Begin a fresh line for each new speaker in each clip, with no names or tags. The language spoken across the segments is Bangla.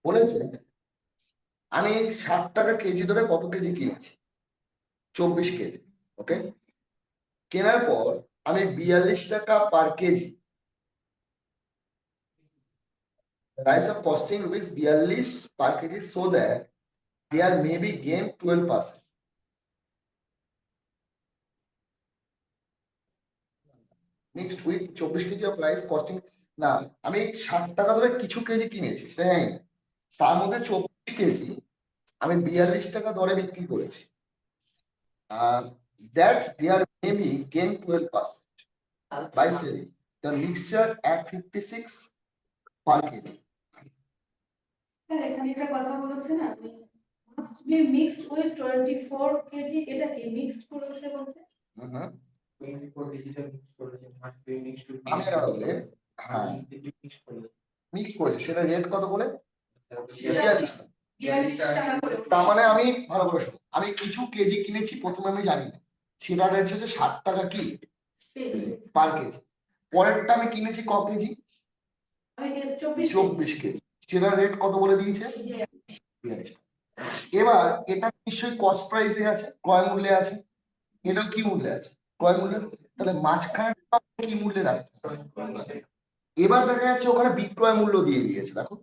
বলেছে আমি 60 টাকা কেজি ধরে কত কেজি কিনেছি? 24 কেজি। ওকে, কেনার পর আমি 42 টাকা পার KG, rise of costing rupees 42 per kg, so that there may be gain 12%. Next week 24 KG of rice costing, না আমি 60 টাকা ধরে কিছু কেজি কিনেছি সেটা জানি না, তার মধ্যে 24 কেজি আমি 42 টাকা দরে বিক্রি করেছি। That there may be gain 12% by selling the mixture at 56 per kg.
এখানে একটা কথা বলেছেন আপনি, must be mixed with 24 kg, এটা কি মিক্সড করেছে বলতে?
হুম,
24 ডিজিটাল মিক্স করেছে, মাস্ট বি মিক্সড টু
আমি এটা বলে হ্যাঁ
মিক্স করেছে।
মিক্স করেছি, সেটা রেট কত বলে?
42 টাকা করে।
তার মানে আমি ভালো করে শোনো, আমি কিছু কেজি কিনেছি, প্রথমে আমি জানি না, সেটা রেট হচ্ছে 60 টাকা কি পার কেজি। পরেরটা আমি কিনেছি ক কেজি?
আমি 24
24 কেজি, সেটা রেট কত বলে দিয়েছে? 42 টাকা। এবার এটা নিশ্চয়ই কস্ট প্রাইসে আছে, ক্রয় মূল্যে আছে, এটাও কি মূল্যে আছে? ক্রয় মূল্যে। তাহলে মাঝখানে কি মূল্যে রাখতে হবে? এবার দেখা যাচ্ছে ওখানে বিক্রয় মূল্য দিয়ে দিয়েছে, দেখো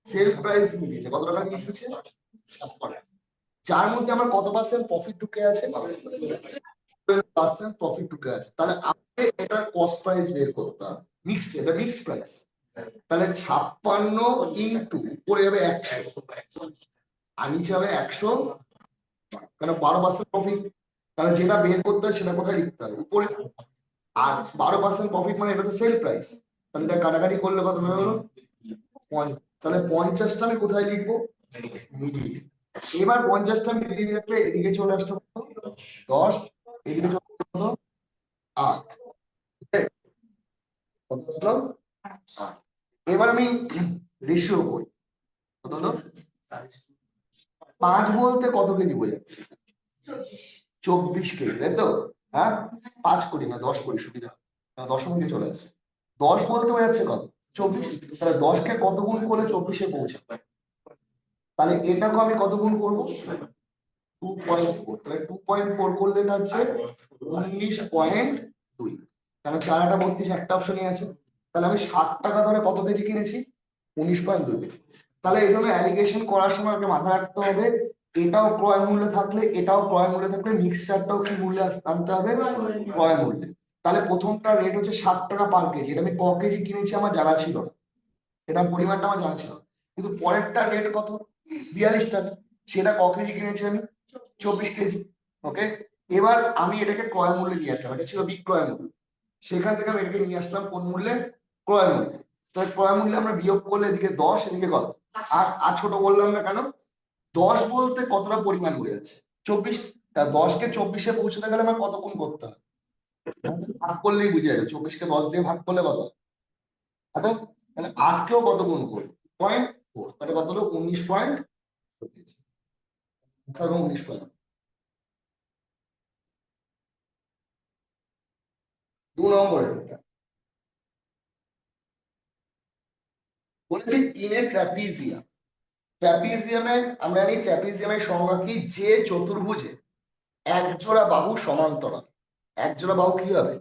সেল প্রাইস দিয়ে দিয়েছে, কত টাকা দিয়ে দিয়েছে? 56। যার মধ্যে আমার কত পার্সেন্ট প্রফিট ঢুকে আছে? 12% প্রফিট ঢুকে আছে। তাহলে আমাকে এটার কস্ট প্রাইস বের করতে হবে, মিক্সড, এটা মিক্সড প্রাইস। তাহলে 56 ইন্টু উপরে যাবে 100 আর নিচে হবে 100, কারণ 12% প্রফিট। তাহলে যেটা বের করতে হয় সেটা কোথায় লিখতে হবে? উপরে। আর 12% প্রফিট মানে এটা তো সেল প্রাইস, তাহলে এটা কাটাকাটি করলে কত বের হলো? 50। তাহলে 50টা আমি কোথায় লিখবো? মিডিল। এবার 50টা মিডিল রাখলে এদিকে চলে আসলো 10, এদিকে চলে আসলো 8। কত আসলো? 8। এবার আমি রেশিও করি, কত হলো? 5 বলতে কত কেজি বোঝাচ্ছে? 24 কেজি, তাই তো? হ্যাঁ, 5 করি না 10 করি, সুবিধা, দশমিকে চলে আসছে। 10 বলতে বোঝাচ্ছে কত? 24। তাহলে 10কে কত গুণ করলে 24-এ পৌঁছাবে? তাহলে এটাকে আমি কত গুণ করবো? 2.4। তাহলে 2.4 করলে এটা হচ্ছে 19.2। তাহলে 4-32 একটা অপশনই আছে। তাহলে আমি 60 টাকা ধরে কত কেজি কিনেছি? 19.2 কেজি। তাহলে এই জন্য অ্যালিগেশন করার সময় আমাকে মাথায় রাখতে হবে, এটাও ক্রয় মূল্য থাকলে এটাও ক্রয় মূল্য থাকলে মিক্সচারটাও কি মূল্যে আনতে হবে? ক্রয় মূল্যে। তাহলে প্রথমটা রেট হচ্ছে 60 টাকা পার কেজি, এটা আমি ক কেজি কিনেছি আমার জানা ছিল না, এটা পরিমাণটা আমার জানা ছিল। কিন্তু পরেরটা রেট কত? 42 টাকা, সেটা ক কেজি কিনেছি আমি? 24 কেজি। ওকে, এবার আমি এটাকে ক্রয় মূল্যে নিয়ে আসলাম, এটা ছিল বিক্রয় মূল্য, সেখান থেকে আমি এটাকে নিয়ে আসলাম কোন মূল্যে? ক্রয় মূল্যে। তাহলে ক্রয় মূল্যে আমরা বিয়োগ করলে এদিকে 10, এদিকে কত? আর ছোট বললাম না কেন? 10 বলতে কতটা পরিমাণ বোঝাচ্ছে? 24। তা 10কে 24-এ পৌঁছতে গেলে আমার কত গুণ করতে হবে? ভাগ করলেই বুঝে যাবে, 24-কে 10 দিয়ে ভাগ করলে কত? এত। তাহলে 8-কেও কত গুণ করবো? 0.4। তাহলে কত হলো? 19.4। 19 2 নম্বরের বলেছি ইনে ট্র্যাপিজিয়াম। ট্র্যাপিজিয়ামে আমরা জানি ট্র্যাপিজিয়ামের সংজ্ঞা কি? যে চতুর্ভুজে একজোড়া বাহু সমান্তরাল, একজোড়া বাহু কি হবে?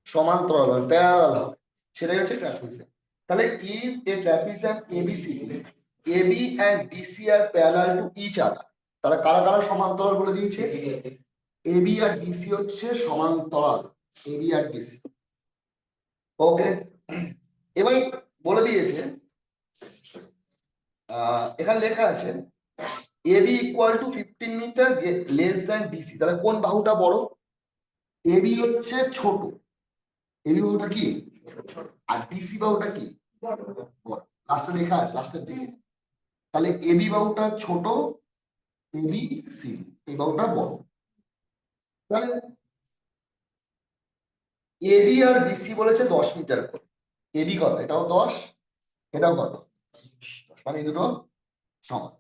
সমান্তরাল হবে, প্যারালাল হবে, সেটাই হচ্ছে ট্র্যাপিজিয়াম। তাহলে if a trapezium ABC, AB and DC are parallel to each other, তাহলে কারা কারা সমান্তরাল বলে দিয়েছে? এবি আর ডিসি হচ্ছে সমান্তরাল, এবি আর ডিসি। ওকে, এবার বলে দিয়েছে এখানে লেখা আছে AB equal to 15 metre less than DC. তাহলে কোন বাহুটা বড়? এবি হচ্ছে ছোট, এবি বাহুটা কি? আর ডিসি বাহুটা কি? বড়। লাস্টে লেখা আছে লাস্টের দিকে। তাহলে এবি বাহুটা ছোট, এবি সি, এই বাহুটা বড়। তাহলে এবি আর ডিসি বলেছে 10 মিটার করে। এবি কত? এটাও 10, এটাও কত? 10, মানে এই দুটো সমান।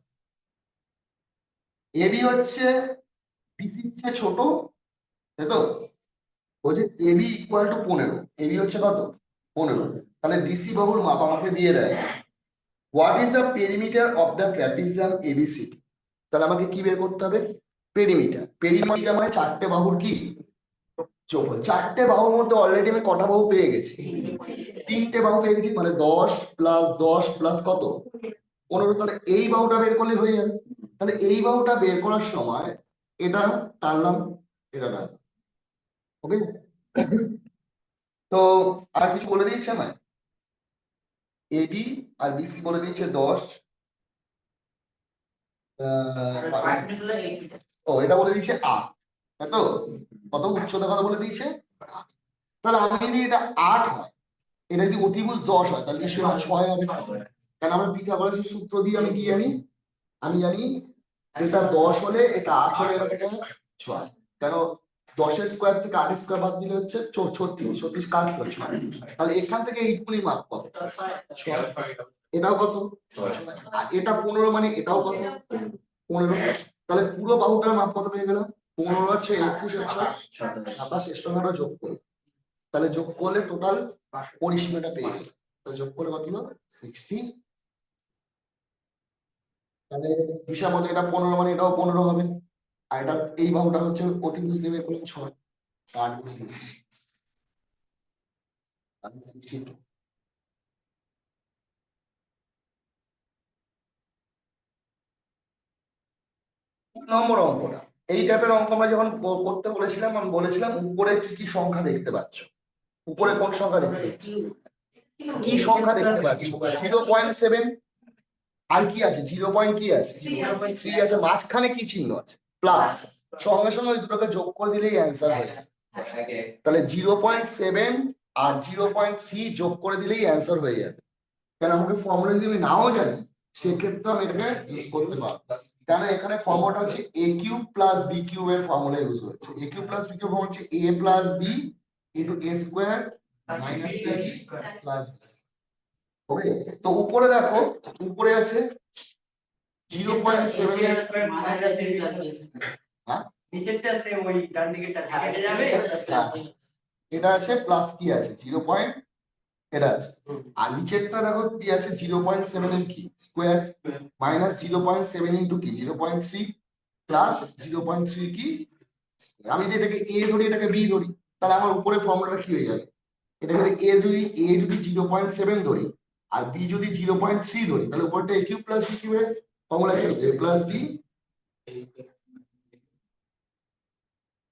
এবি হচ্ছে ডিসির চেয়ে ছোট, তাই তো? বলছে এবি ইকুয়াল টু 15, এবি হচ্ছে কত? 15। তাহলে ডিসি বাহুর মাপ আমাকে দিয়ে দেয় what is the perimeter of the trapezium ABCD? তাহলে আমাকে কি বের করতে হবে? পেরিমিটার। পেরিমিটার মানে চারটে বাহুর কি যোগফল। চারটে বাহুর মধ্যে অলরেডি আমি কটা বাহু পেয়ে গেছি? তিনটে বাহু পেয়ে গেছি, মানে 10 প্লাস 10 প্লাস কত? 15। তাহলে এই বাহুটা বের করলে হয়ে যাবে। তাহলে এই বাহুটা বের করার সময় এটা টানলাম, এটা টানলাম, ওকে। তো আর কিছু বলে দিয়েছে আমায়? এডি আর বিসি বলে দিয়েছে 10। ও এটা বলে দিয়েছে 8, তাই তো? কত উচ্চতা কথা বলে দিয়েছে? 8। তাহলে আমি যদি এটা 8 হয়, এটা যদি অতিভুজ 10 হয়, তাহলে নিশ্চয়ই আমার 6 হবে। কারণ আমার পিথাগোরাসের সূত্র দিয়ে আমি কি জানি? আমি জানি এটা 10 হলে এটা 8 হলে এটা 6। কেন 10 এর স্কোয়ার থেকে 8 এর স্কোয়ার বাদ দিলে হচ্ছে 36। 36 কার স্কোয়ার? 6। তাহলে এখান থেকে এইটুকুনি মাপ কত? 6। এটাও কত? 6। আর এটা 15, মানে এটাও কত? 15। তাহলে পুরো বাহুটার মাপ কত পেয়ে গেলাম? 15 হচ্ছে 21 হচ্ছে 27, এর সঙ্গে আমরা যোগ করি। তাহলে যোগ করলে টোটাল পরিসীমাটা পেয়ে গেলাম। তাহলে যোগ করলে কত হলো? 60। তাহলে হিসাব মতো এটা 15, মানে এটাও 15 হবে। আর এটা এই বাহুটা হচ্ছে অতিভুজ দেবে করলাম 6, 8 গুণে দিয়েছি, তাহলে 62। নম্বর অঙ্কটা এই টাইপের অঙ্ক আমরা যখন করতে বলেছিলাম, আমি বলেছিলাম উপরে কি কি সংখ্যা দেখতে পাচ্ছ? উপরে কোন সংখ্যা দেখতে পাচ্ছ? কি সংখ্যা দেখতে পাচ্ছ? 0.7। আর কি আছে? 0. কি আছে? 3 আছে। মাঝখানে কি চিহ্ন আছে? প্লাস। সঙ্গে সঙ্গে ওই দুটোকে যোগ করে দিলেই অ্যান্সার হয়ে যাবে। তাহলে 0.7 আর 0.3 যোগ করে দিলেই অ্যান্সার হয়ে যাবে। কেন আমাকে ফর্মুলা যদি আমি নাও জানি, সেক্ষেত্রে আমি এটাকে ইউজ করতে পারবো। কেন এখানে ফর্মুলাটা হচ্ছে a cube plus b cube এর ফর্মুলা ইউজ হচ্ছে। a cube plus b cube হচ্ছে a plus b into a square minus b plus b। ওকে, তো উপরে দেখো, উপরে আছে 0.7। হ্যাঁ,
নিচেরটা সেম, ওই ডান দিকেরটা কেটে যাবে।
এটা আছে প্লাস কি আছে 0. এটা আছে। আর নিচেরটা দেখো কি আছে 0.7 এর কি স্কোয়ার মাইনাস 0.7 ইন্টু কি 0.3 প্লাস 0.3 কি square। আমি যদি এটাকে এ ধরি, এটাকে বি ধরি, তাহলে আমার উপরে ফর্মুলাটা কি হয়ে যাবে? এটা যদি এ যদি 0.7 ধরি আর বি যদি 0.3 ধরি, তাহলে উপরটা এ কিউব প্লাস বি কিউবের ফর্মুলা কি হবে? A plus B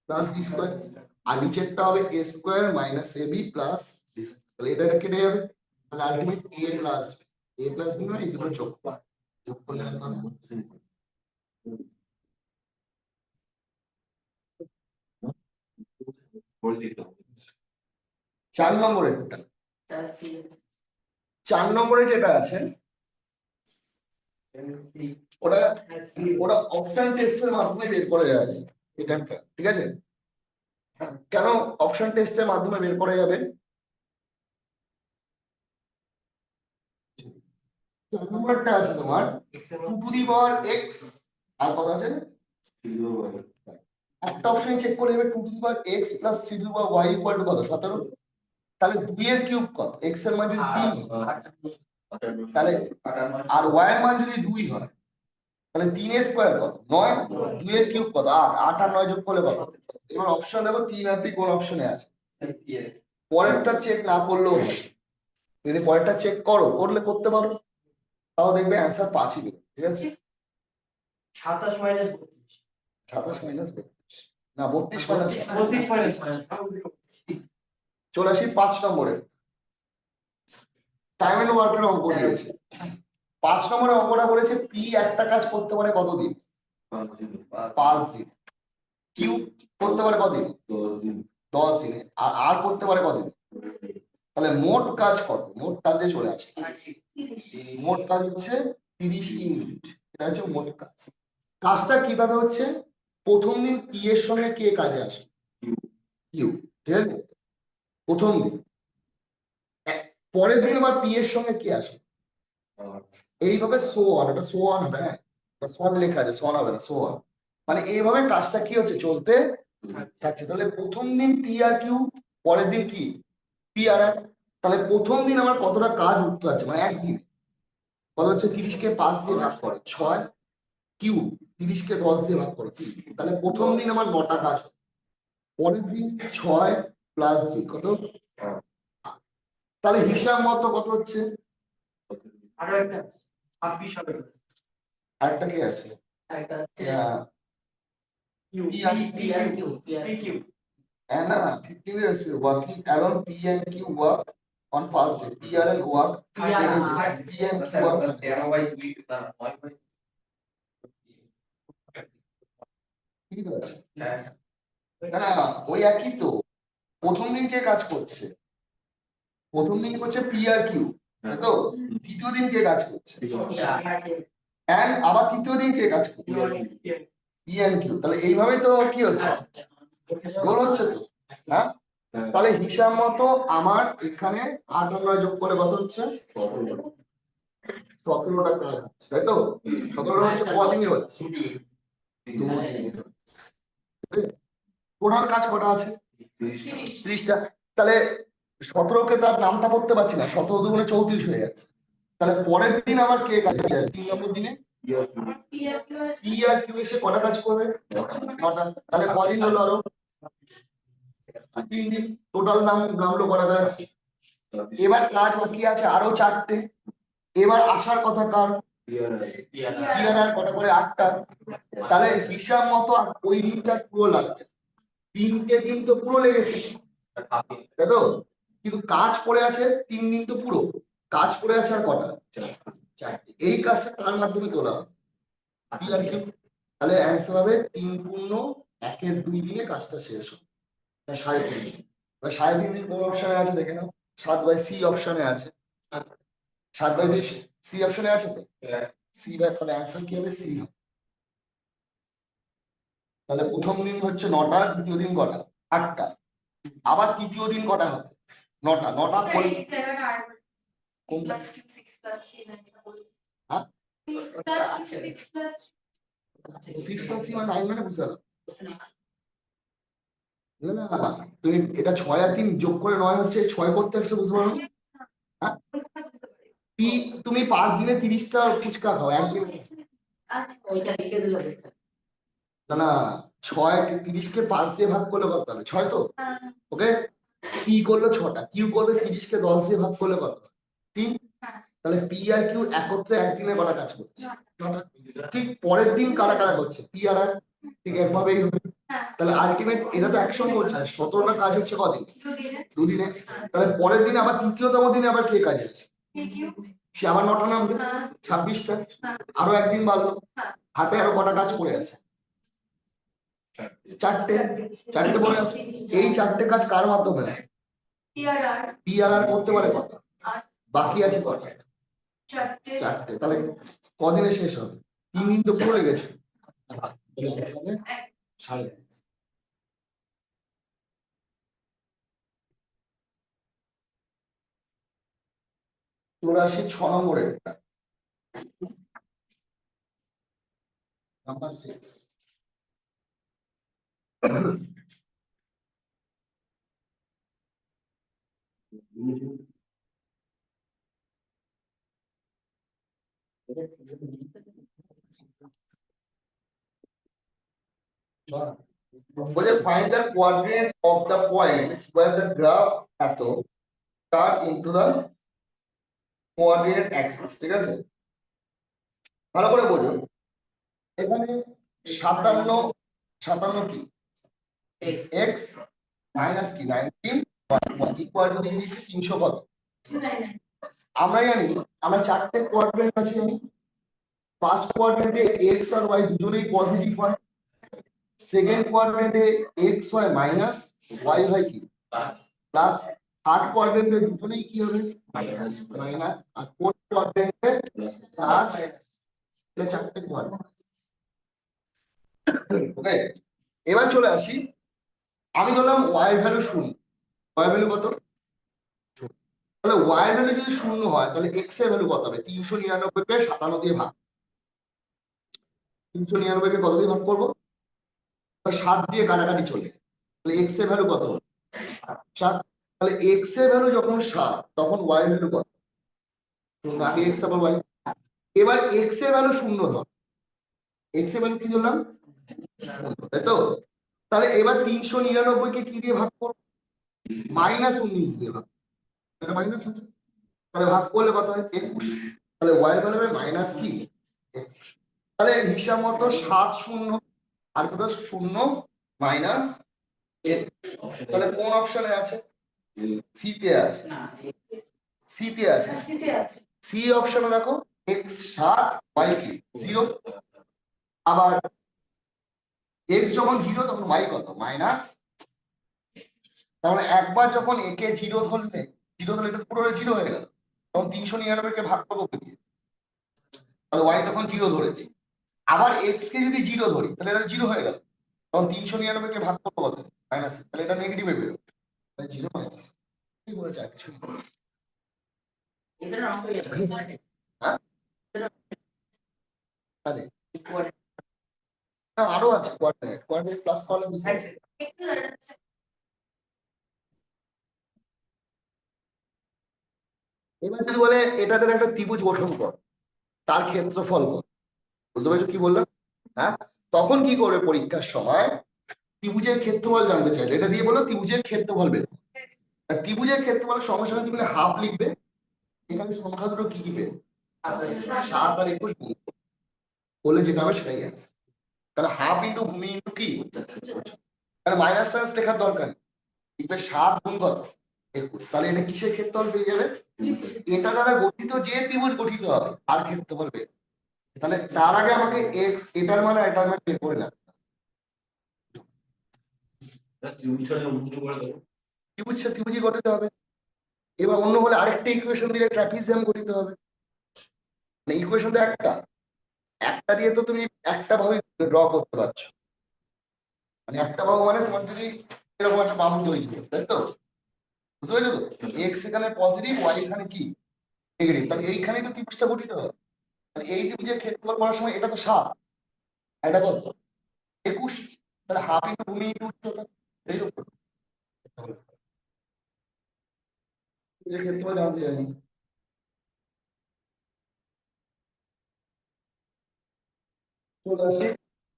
plus B square. আর নিচেরটা হবে A square minus A B plus B. তাহলে এটা কেটে যাবে। তাহলে আলটিমেট এ প্লাস বি মানে এই দুটো যোগ করলে কত? 4 নম্বরের টোটাল। 4 নম্বরে যেটা আছে ওটা ওটা অপশন টেস্টের মাধ্যমে বের করে যাওয়া যায়। এটা ঠিক আছে। কেন অপশন টেস্টের মাধ্যমে বের করা যাবে? 4 নম্বরটা আছে তোমার 2 টু দি পাওয়ার x, আর কত আছে? একটা অপশন চেক করে যাবে 2 to the power x plus 3 to the power y equal to কত? 17। তাহলে 2 এর কিউব কত? x এর মান যদি 3 তাহলে আর y এর মান যদি 2 হয়, তাহলে 3 এর স্কয়ার কত? 9। 2 এর কিউব কত? 8। 8 আর 9 যোগ করলে কত? এবার অপশন দেখো 3 আর 2 কোন অপশনে আছে। পরেরটা চেক না করলেও হয়, যদি পরেরটা চেক করলে করতে পারো, তাও দেখবে অ্যান্সার 5ই দেবে। ঠিক আছে,
27 মাইনাস
27 মাইনাস 32 না 32 মাইনাস
32 মাইনাস
চলে আসি 5 নম্বরে। টাইম এন্ড ওয়ার্কের অঙ্ক দিয়েছে। 5 নম্বরের অঙ্কটা বলেছে পি একটা কাজ করতে পারে কতদিন? 5 দিন। কিউ করতে পারে কদিন? 10 দিনে। আর করতে পারে কদিন? তাহলে মোট কাজ কত? মোট কাজে চলে আসে, মোট কাজ হচ্ছে 30 ইউনিট। এটা হচ্ছে মোট কাজ। কাজটা কিভাবে হচ্ছে? প্রথম দিন পি এর সঙ্গে কে কাজে আসে? কিউ। ঠিক আছে, প্রথম দিন। পরের দিন আবার পি এর সঙ্গে কে আসে? এইভাবে সো অন। এটা সো অন হবে, হ্যাঁ সন লেখা আছে, সন হবে না, সো অন। মানে এইভাবে কাজটা কি হচ্ছে? চলতে থাকছে। তাহলে প্রথম দিন পি আর কিউ, পরের দিন কি পি আর আর। তাহলে প্রথম দিন আমার কতটা কাজ উঠতে আছে, মানে একদিন। কত হচ্ছে 30কে 5 দিয়ে ভাগ করে 6 কিউব, 30কে 10 দিয়ে ভাগ করে 3। তাহলে প্রথম দিন আমার 9টা কাজ হবে, পরের দিন 6 প্লাস 2 কত, তাহলে হিসাব মতো কত হচ্ছে,
আরো একটা 26 হবে।
আরেকটা কি আছে,
একটা হচ্ছে
PQ
and 15 days working along P and Q work on first day, PR and work second day, P and Q work
13/2 তার 9/2
ঠিক আছে না, ওই একই তো, প্রথম দিন কে কাজ করছে, প্রথম দিন করছে পি আর কিউ, তাই তো, দ্বিতীয় দিন কে কাজ করছে, এন্ড আবার তৃতীয় দিন কে কাজ করছে, পি এন্ড কিউ। তাহলে এইভাবে তো কি হচ্ছে, গোল হচ্ছে তো, হ্যাঁ। তাহলে হিসাব মতো আমার এখানে 8 আর 9 যোগ করে কত হচ্ছে, 17টা কাজ হচ্ছে, তাই তো, 17টা হচ্ছে কদিনে হচ্ছে, টোটাল কাজ কটা আছে, 30টা। তাহলে 17কে তার নামটা পড়তে পারছি না, 17 দুগুণে 34 হয়ে যাচ্ছে। তাহলে পরের দিন আবার কে কাজ যায়, 3 নম্বর দিনে পি আর কিউ এসে কটা কাজ করবে, 9টা। তাহলে কদিন হলো আরো 3 দিন, টোটাল নামলো কটা কাজ। এবার কাজ বাকি আছে আরো 4টে, এবার আসার কথা কার, পি আর কটা করে 8টা। তাহলে হিসাব মতো আর ওই দিনটা পুরো লাগবে, 3টে দিন তো পুরো লেগেছে, তাই তো, কিন্তু কাজ পড়ে আছে 3 দিন তো পুরো, কাজ পড়ে আছে আর কটা, 4টে। এই কাজটা কার মাধ্যমে তোলা হবে, পি আর কিউ। তাহলে অ্যান্সার হবে 3 পূর্ণ 1/2 দিনে কাজটা শেষ হবে, 3.5 দিন। 3.5 দিন কোন অপশনে আছে দেখে নাও, 7/C অপশনে আছে, 7/2 সি অপশনে আছে তো, সি বাই, তাহলে অ্যান্সার কি হবে, সি। তাহলে প্রথম দিন হচ্ছে 9টা, দ্বিতীয় দিন কটা, 8টা, আবার তৃতীয় দিন কটা হবে, 9টা। 9টা কোনটা, হ্যাঁ 6 প্লাস সি মানে 9 মানে বুঝতে পারলাম না, না তুমি এটা 6 আর 3 যোগ করে 9 হচ্ছে, 6 করতে আসছে, বুঝতে পারো না? হ্যাঁ পি, তুমি 5 দিনে 30টা ফুচকা খাও একদিন,
ওইটা লিখে দিল
না না 6 30কে 5 দিয়ে ভাগ করলে কত হবে, 6 তো, ওকে। পি করলো 6টা, কিউ করবে 30কে 10 দিয়ে ভাগ করলে কত, 3। তাহলে পি আর কিউ একত্রে একদিনে কটা কাজ করছে, 9টা। ঠিক পরের দিন কারা কারা করছে, পি আর আর, ঠিক একভাবেই হবে। তাহলে আলটিমেট এটা তো একসঙ্গে করছে, 17টা কাজ হচ্ছে কদিন, 2 দিনে। তাহলে পরের দিন আবার তৃতীয়তম দিনে আবার কে কাজ আছে, সে আবার 9টা নামবে, 26টা, আরো একদিন বাড়লো, হাতে আরো কটা কাজ পড়ে আছে, 4টে পড়ে আছে। এই 4টে কাজ কার মাধ্যমে, পি আর আর করতে পারে কত, বাকি আছে কটা, 4টে। তাহলে কদিনে শেষ হবে, 3 দিন তো পুরো গেছে, 3.5। চলে আসি 6 নম্বরের নাম্বার 6। বলে find the coordinate of the points where the graph arrow cut into the coordinate axis, ঠিক আছে, ভালো করে বোঝো। এখানে 57 কি, x মাইনাস কি 19 ইকুয়াল টু দিয়ে দিচ্ছি 300 কত, আমরা জানি, আমরা 4টে কোয়াড্রেন্ট আছে জানি, ফার্স্ট কোয়াড্রেন্টে x আর y দুটোই পজিটিভ হয়, সেকেন্ড কোয়াড্রেন্টে x হয় মাইনাস, y হয় কি প্লাস, থার্ড কোয়াড্রেন্টে দুটোই কি হবে মাইনাস, আর ফোর্থ কোয়াড্রেন্টে প্লাস। এটা 4টে কোয়াড্রেন্ট, ওকে। এবার চলে আসি, আমি ধরলাম y ভ্যালু 0, y ভ্যালু কত, তাহলে y ভ্যালু যদি 0 হয় তাহলে x এর ভ্যালু কত হবে, 399 কে 57 দিয়ে ভাগ, 399 কে কত দিয়ে ভাগ করবো, 7 দিয়ে কাটাকাটি চলে, তাহলে x এর ভ্যালু কত, 7। তাহলে x এর ভ্যালু যখন 7 তখন y এর ভ্যালু কত, আগে x তারপর y, এবার এক্স এর ভ্যালু 0 ধর, এক্স এর ভ্যালু কি ধরলাম 0, তাই তো? তাহলে এবার 399 কে কি দিয়ে ভাগ করব? -19 দিয়ে ভাগ, এটা মাইনাস আছে, তাহলে ভাগ করলে কত হয় 21, তাহলে ওয়াই ভ্যালু হবে মাইনাস কি 21। তাহলে হিসাব মতো 7 0 আর কত 0 মাইনাস, তাহলে কোন অপশনে আছে? সি তে আছে,
না
সি তে আছে,
সিতে আছে।
সি অপশনে দেখো এক্স 7 ওয়াই কি 0, আবার এক্স যখন 0 তখন ওয়াই কত মাইনাস, তার মানে একবার যখন একে 0 ধরলে, 0 ধরলে এটা তো পুরো 0 হয়ে গেল, তখন 399 কে ভাগ করবো কি দিয়ে? তাহলে ওয়াই তখন 0 ধরেছি, আবার এক্স কে যদি 0 ধরি তাহলে এটা 0 হয়ে গেল, তখন 399 কে ভাগ করবো কত মাইনাস, তাহলে এটা নেগেটিভে বেরোবে, তাহলে 0 মাইনাস কি বলেছে আর কিছু না।
এদের অঙ্ক
হ্যাঁ আরে না, আরো আছে কোঅর্ডিনেট, কোঅর্ডিনেট প্লাস কলাম
একটু দাঁড়াচ্ছে।
এবার যদি বলে এটাদের একটা ত্রিভুজ গঠন কর, তার ক্ষেত্রফল কত, বুঝতে পেরেছো কি বললাম? হ্যাঁ, তখন কি করবে পরীক্ষার সময় ত্রিভুজের ক্ষেত্রফল জানতে চাইলে এটা দিয়ে বলো ত্রিভুজের ক্ষেত্রফল বের করো। আর ত্রিভুজের ক্ষেত্রফল সঙ্গে সঙ্গে তুমি হাফ লিখবে, এখানে সংখ্যা দুটো কি কি পেয়ে 7 আর 21 গুণ করলে যেটা হবে সেটাই আছে, তাহলে হাফ ইন্টু ভূমি ইন্টু কি, তাহলে মাইনাস টাইনাস লেখার দরকার নেই, লিখবে 7 গুণ কত 21, তাহলে এটা কিসের ক্ষেত্রফল পেয়ে যাবে? এটা দ্বারা গঠিত যে ত্রিভুজ গঠিত হবে তার ক্ষেত্রফল বের, তাহলে তার আগে আমাকে এক্স এটার মানে এটার মানে বের করে না, ত্রিভুজই গঠিত হবে। এবার অন্য হলে আরেকটা ইকুয়েশন দিলে ট্রাপিজিয়াম গঠিত হবে, মানে ইকুয়েশন তো একটা, একটা দিয়ে তো তুমি একটা ভাবে ড্র করতে পারছো, মানে একটা বাহু মানে তোমার যদি এরকম একটা বাহু তৈরি হবে, তাই তো? বুঝতে পেরেছো তো? এক্স এখানে পজিটিভ, ওয়াই এখানে কি নেগেটিভ, তাহলে এইখানেই তো ত্রিভুজটা গঠিত হবে, তাহলে এই ত্রিভুজের ক্ষেত্রফল করার সময় এটা তো 7, এটা কত 21, তাহলে হাফ ইন্টু ভূমি ইন্টু উচ্চতা, এই তো ত্রিভুজের ক্ষেত্রফল জানতে জানি। চলে আসি,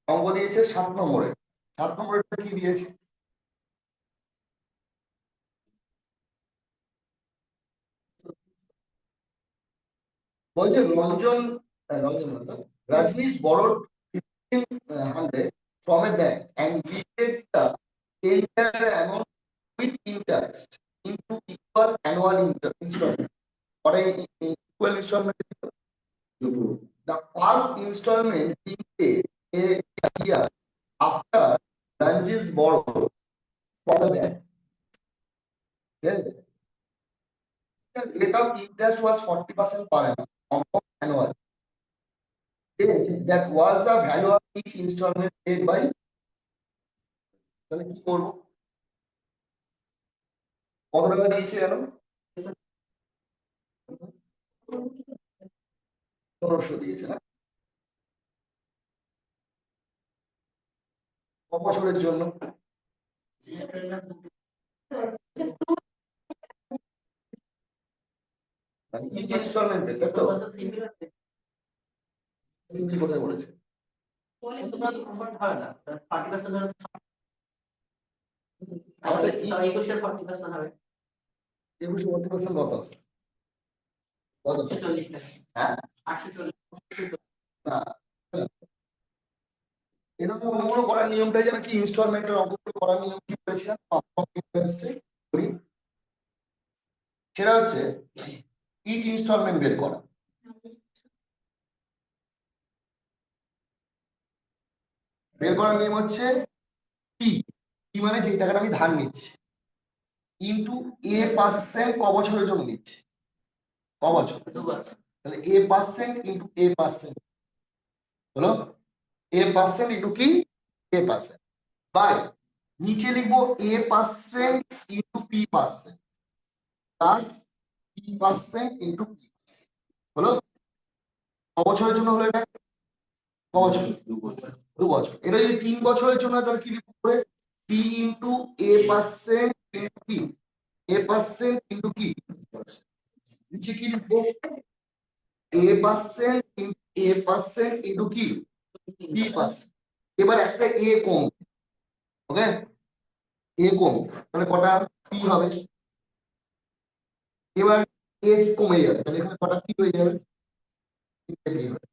অঙ্ক দিয়েছে 7 নম্বরে, 7 নম্বরে কি দিয়েছে? বলছে রঞ্জন না, Rajnish borrowed 1500 from a bank and repaid the entire amount with interest into equal annual installment. Or a equal installment. The first installment being paid a year after Rajnish borrowed from the bank. Okay. The rate of interest was 40% per annum, compound annual. Then that was the value of each installment paid by, তাহলে কি করব, কত টাকা দিয়েছে গেল 1500 দিয়েছে না, ক বছরের জন্য? মানে ইচ ইনস্টলমেন্ট তাই তো, সিম্পলি কোথায় বলেছে? আমাদের কি 21% কত কত? হ্যাঁ না, এরকম অঙ্কগুলো করার নিয়মটাই যেন কি, ইনস্টলমেন্টের অঙ্কগুলো করার নিয়ম কি বলেছিলাম সেটা হচ্ছে ইচ ইনস্টলমেন্ট বের করা, বের করার নিয়ম হচ্ছে পি, পি মানে যে টাকাটা আমি ধার নিচ্ছি ইনটু এ পার্সেন্ট ক বছরের জন্য নিচ্ছি, ক বছর, তাহলে এ পার্সেন্ট ইনটু এ পার্সেন্ট হলো এ পার্সেন্ট ইনটু কি এ পার্সেন্ট, বাই নিচে লিখবো A percent into P percent plus P percent into P হলো, ক বছরের জন্য হলো এটা, ক বছর 2 বছর, এটা যদি 3 বছরের জন্য তাহলে কি লিখবো করে P into a percent into কি এ পার্সেন্ট ইনটু কি, নিচে কি লিখবো A percent into percent into কি বি পার্সেন্ট। এবার একটা এ কম, ওকে, এ কম, তাহলে কটা পি হবে। এবার এ কমে যাবে, তাহলে এখানে কটা পি হয়ে যাবে, তিনটে পি হবে।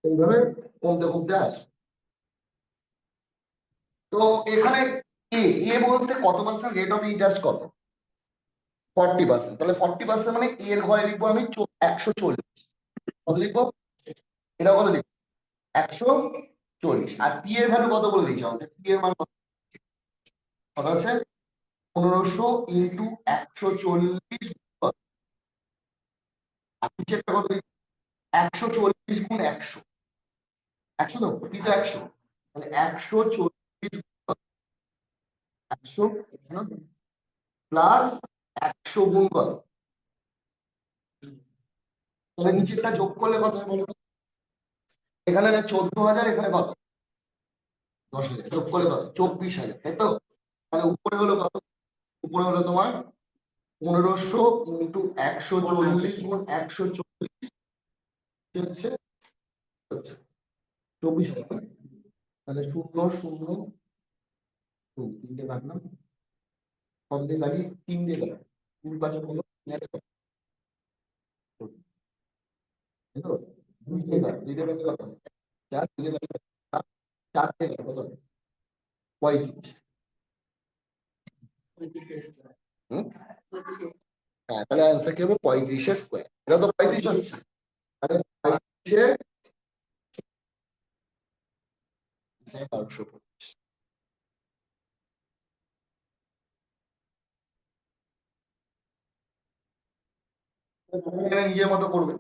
এইভাবে কমতে কমতে আসবে। তো এখানে এ এ বলতে কত পার্সেন্ট রেট অফ ইন্টারেস্ট কত, 40%। তাহলে 40% মানে এর ঘরে লিখবো আমি 140। কত লিখবো, এটা কত লিখবো 140। আর পি এর ভ্যালু কত বলে দিয়েছি আমাদের, পি এর মান কত কত আছে 1500 ইন্টু 140 আর নিচেরটা কত 140 গুণ 100, 100 তো পিটা 100, তাহলে 140 100 প্লাস 100 গুণ কত, তাহলে নিচেরটা যোগ করলে কত হয় বলো তো? এখানে 14,000, এখানে কত 10,000, যোগ করলে কত 24,000, তাই তো? তাহলে উপরে হলো কত, উপরে হলো তোমার 1500 ইন্টু 140 গুণ 140 হচ্ছে 24,000। তাহলে 0 0 2 তিনটে কাটলাম, কত দিয়ে কাটি 3 দিয়ে কাটি, 2 পাশে হলো 2 দিয়ে কাটি, 2 দিয়ে কাটি কত 4, 2 দিয়ে কাটি 4 দিয়ে কাটি কত 35। হুম? হ্যাঁ, তাহলে অ্যান্সার কি হবে 35 স্কোয়ার। এটা তো 35 হচ্ছে, তাহলে 35 1225। এখানে নিজের মতো করবে।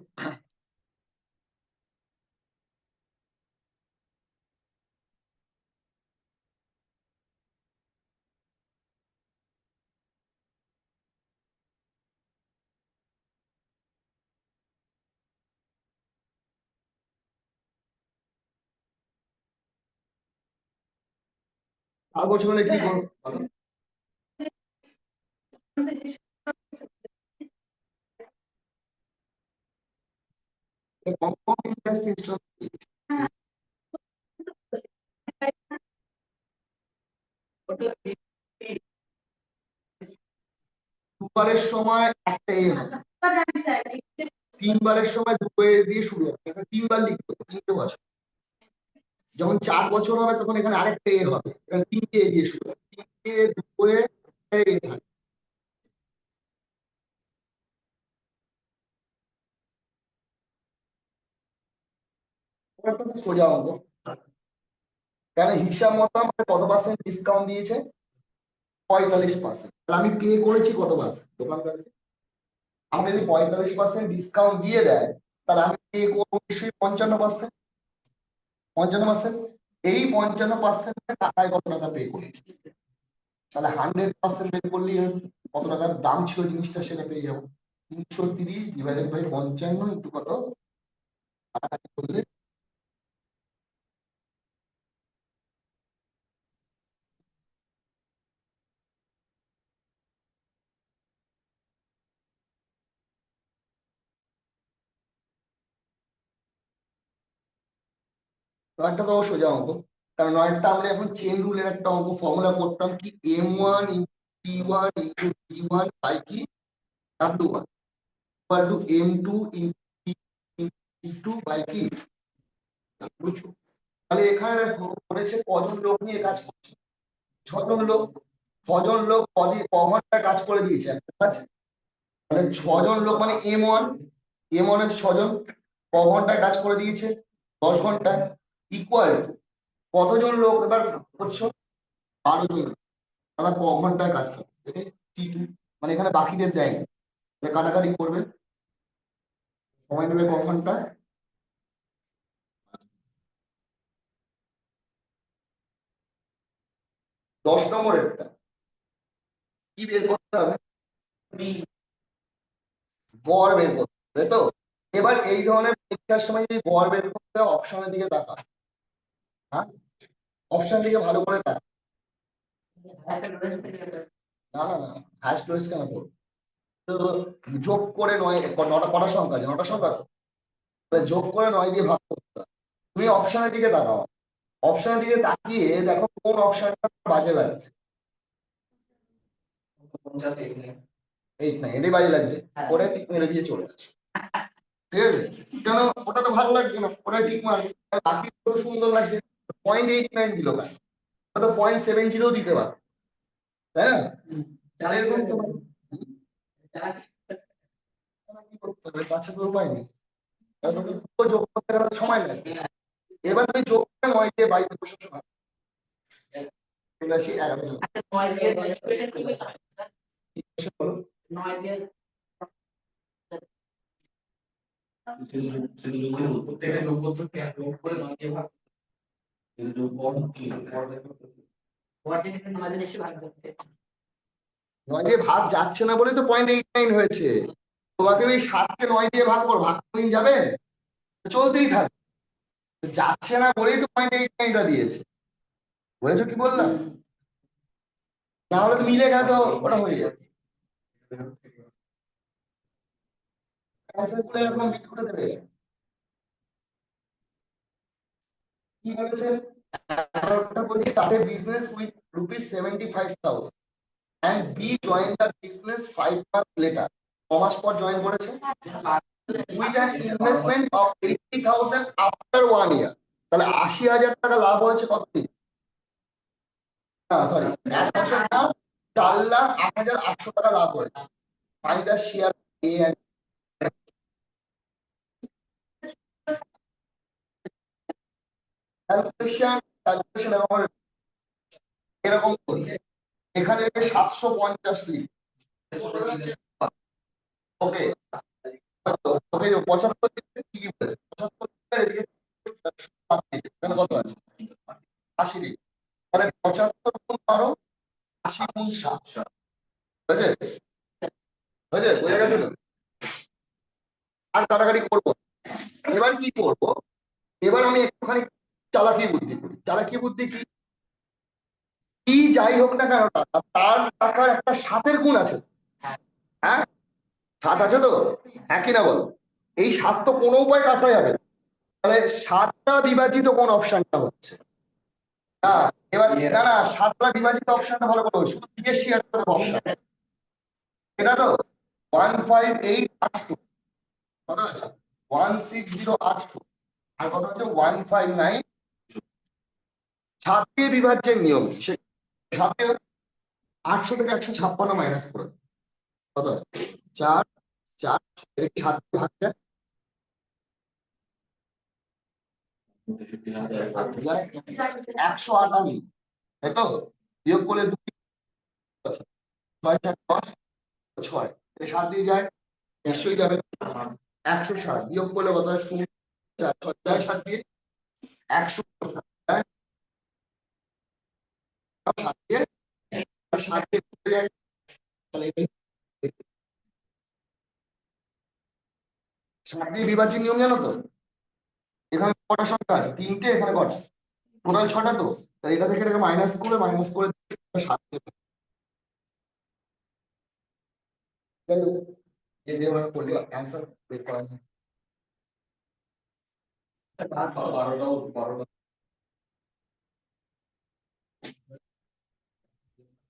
আর বছর হলে কি করবো বলো? কম্পাউন্ড ইন্টারেস্ট ইনস্ট্রুমেন্ট দুবারের সময় একটা এ হবে, তিনবারের সময় দুটো এ দিয়ে শুরু হবে, এখানে তিনবার লিখতে হবে, 3টে বছর। যখন 4 বছর হবে তখন এখানে আরেকটা এ হবে, এখানে 3টে এ দিয়ে শুরু হবে, 3টে দুটো এ একটা এ থাকে। এটা তো সোজা অঙ্ক, কারণ হিসাব মতো আমাকে কত পার্সেন্ট ডিসকাউন্ট দিয়েছে 45%। তাহলে আমি পে করেছি কত পার্সেন্ট দোকানদারকে, আমি যদি 45% ডিসকাউন্ট দিয়ে দেয় তাহলে আমি পে করবো নিশ্চয়ই 55%। 55%, এই 55% টাকায় কত টাকা পে করেছি, তাহলে 100% পে করলে কত টাকার দাম ছিল জিনিসটা সেটা পেয়ে যাবো। 330 ডিভাইডেড বাই 55 ইন্টু কত কাটাকাটি করলে নয়টা তো সোজা অঙ্ক, কারণ নয়টা আমরা এখন চেন রুলের একটা অঙ্ক ফর্মুলা করতাম কি M1 into P1 into D1 by কি W1 equal to M2 into P2 by কি W2। তাহলে এখানে দেখো বলেছে কজন লোক নিয়ে কাজ করছে, 6জন লোক। 6জন লোক ক ঘন্টা কাজ করে দিয়েছে একটা কাজ, তাহলে 6জন লোক মানে M1 এর 6জন ক ঘন্টায় কাজ করে দিয়েছে 10 ঘন্টায়, ইকুয়াল কতজন লোক এবার করছো 12 জন, তাহলে ক ঘন্টায় কাজ করবে T2, মানে এখানে বাকিদের দেয়নি, তাহলে কাটাকাটি করবে, সময় নেবে ক ঘন্টা 10 নম্বরেরটা কি বের করতে হবে, গড় বের করতে হবে, তাই তো? এবার এই ধরনের পরীক্ষার সময় যদি গড় বের করতে হয় অপশনের দিকে তাকা, হ্যাঁ অপশন দিকে ভালো করে তাকা। না না না, হাইস্ট লোয়েস্ট কেন করবো, তো যোগ করে নয়, নটা কটা সংখ্যা আছে, 9টা সংখ্যা তো, তাহলে যোগ করে 9 দিয়ে ভাগ করতে হবে। তুমি অপশনের দিকে তাকাও, অপশনের দিকে তাকিয়ে দেখো কোন অপশনটা বাজে লাগছে।
50 এখানে।
এই না, এটাই বাজে লাগছে, ওটা ঠিক মেরে দিয়ে চলে আসো, ঠিক আছে? কেন ওটা তো ভালো লাগছে না, ওটা ঠিক মারবে, আর বাকি তো সুন্দর লাগছে। 0.89 দিল কেন, ওটা তো 0.70 দিতে পারো, তাই না? তাহলে এরকম তো কি করতে হবে, তাছাড়া তো উপায় নেই। তাহলে তোকে পুরো যোগ করতে গেলে সময় লাগবে। এবার তুমি যোগ করে 9 দিয়ে 22 বসে শোনা, 11
9 দিয়ে equation কি হবে স্যার?
বলো।
9 দিয়ে
প্রত্যেকটা যোগ করতে যোগ করে 9 দিয়ে ভাগ। কিন্তু যোগ কি
কোঅর্ডিনেটে 9 দিয়ে নিশ্চয়ই ভাগ করতে।
9 দিয়ে ভাগ যাচ্ছে না বলেই তো 0.89 হয়েছে। তোমাকে ওই 7 কে 9 দিয়ে ভাগ করো, ভাগ করে নিয়ে যাবে, চলতেই থাকবে। যাচ্ছে না বলেই তো 0.89টা দিয়েছে, বুঝেছো কি বললাম? না হলে তো মিলে গেলে তো ওটা হয়ে যাবে। Cancel করে এরকম বিট করে দেবে। কি বলেছে? ওটা বলছে start A business with ₹75,000 and B join the business 5 months later. কমাস পর জয়েন করেছে with an investment of 80,000 after 1 year. তাহলে 80,000 টাকা লাভ হয়েছে কতদিন? না সরি, 1 বছর পর 4,08,800 টাকা লাভ হয়েছে। Find the share A and calculation এরকম করি। এখানে 750 লিখ, ওকে ওকে 75 লিখতে কি কি বলেছে? 75 এদিকে এখানে কত আছে? 80 লিখ। তাহলে 75 গুণ 12, 80 গুণ 7, বুঝেছে? বুঝেছে, বোঝা গেছে তো? আর কাটাকাটি করবো। এবার কি করব, এবার আমি একটুখানি চালাকি বুদ্ধি করি। চালাকি বুদ্ধি কি? কি যাই হোক না কেন টাকা, তার টাকার একটা 7-এর গুণ আছে, হ্যাঁ 7 আছে তো, একই না বলো? এই 7 তো কোনো উপায় কাটা যাবে না। তাহলে 7টা বিভাজিত কোন অপশনটা হচ্ছে? না, এবার না না 7টা বিভাজিত অপশনটা ভালো করে বলো, শুধু বিদেশি একটা অপশন, এটা তো 15882 কত আছে? 16082 আর কত হচ্ছে 159। 7 দিয়ে বিভাজ্যের নিয়ম সে 7 দিয়ে 800 থেকে 156 মাইনাস করে কত হয়? 4 4 এর 7 দিয়ে ভাগ যায় 158, তাই তো? বিয়োগ করলে 2 আছে, 6 4 10 6, এর 7 দিয়ে যায় নিশ্চয়ই যাবে 160, বিয়োগ করলে কত হয়? 0 4 6 7 দিয়ে 100 যায়, 7 দিয়ে 7 দিয়ে ঘুরে যায়। তাহলে এটাই 7 দিয়ে বিভাজ্যের নিয়ম জানো তো? এখানে কটা সংখ্যা আছে? 3টে, এখানে কটা? টোটাল 6টা তো। তাহলে এটা থেকে এটাকে মাইনাস করে 7 দিয়ে যাই হোক, যে যেভাবে করলে অ্যান্সার বের করা যায়।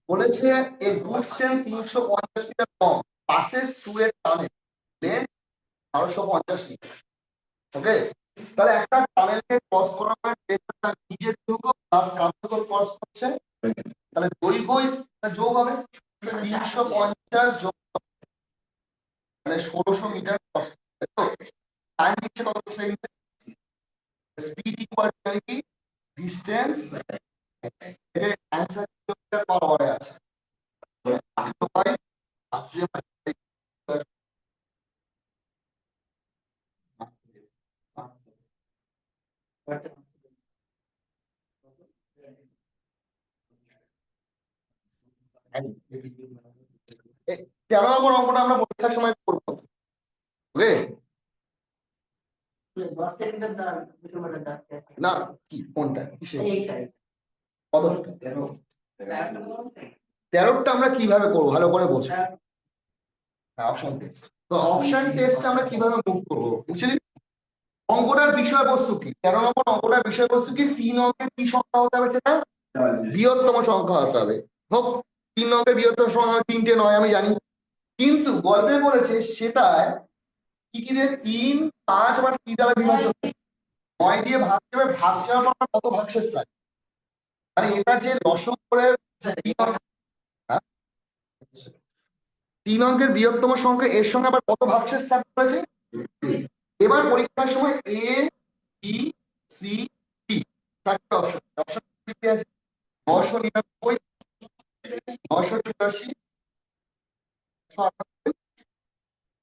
বলেছে a goods train 350 metre long passes through a tunnel then 1250 metre, okay? তাহলে একটা টানেলকে ক্রস করার পর ট্রেনটা নিজের দৈর্ঘ্য প্লাস কার দৈর্ঘ্য ক্রস করছে, তাহলে দৈর্ঘ্য যোগ হবে 350 যোগ, মানে 1600 মিটার ক্রস করবে। তো টাইম নিচ্ছে কত? স্পিড ইকুয়াল টু কি? ডিসটেন্স, এর অ্যানসার কিলোমিটার পার আওয়ারে আছে। কেন নম্বর অঙ্কটা আমরা পরীক্ষার সময় করবো, ওকে?
10 সেকেন্ডের দাম 2 মিনিটের দাম।
না কি কোনটা কিসের?
এইটাই।
কত? 13টা আমরা কিভাবে করবো ভালো করে বলছি। অপশন টেস্ট, তো অপশন টেস্ট আমরা কিভাবে মুভ করবো বুঝলি? অঙ্কটার বিষয়বস্তু কি? 13 নম্বর অঙ্কটার বিষয়বস্তু কি? 3 অঙ্কের কি সংখ্যা হতে হবে? সেটা বৃহত্তম সংখ্যা হতে হবে। হোক 3 অঙ্কের বৃহত্তম সংখ্যা 3টে নয় আমি জানি, কিন্তু গল্পে বলেছে সেটায় কি কি দিয়ে 3, 5 আবার কি দ্বারা বিভাজ্য? 9 দিয়ে ভাগ যাবে, ভাগ যাওয়ার পর কত ভাগশেষ থাকে? মানে এটা যে লসক করে 3 অঙ্কের বৃহত্তম সংখ্যা এর সঙ্গে আবার কত ভাগশেষ থাকতে পারে? এবার পরীক্ষার সময় এ বি সি ডি চারটে অপশন, অপশন কি আছে? 999, 984, 998,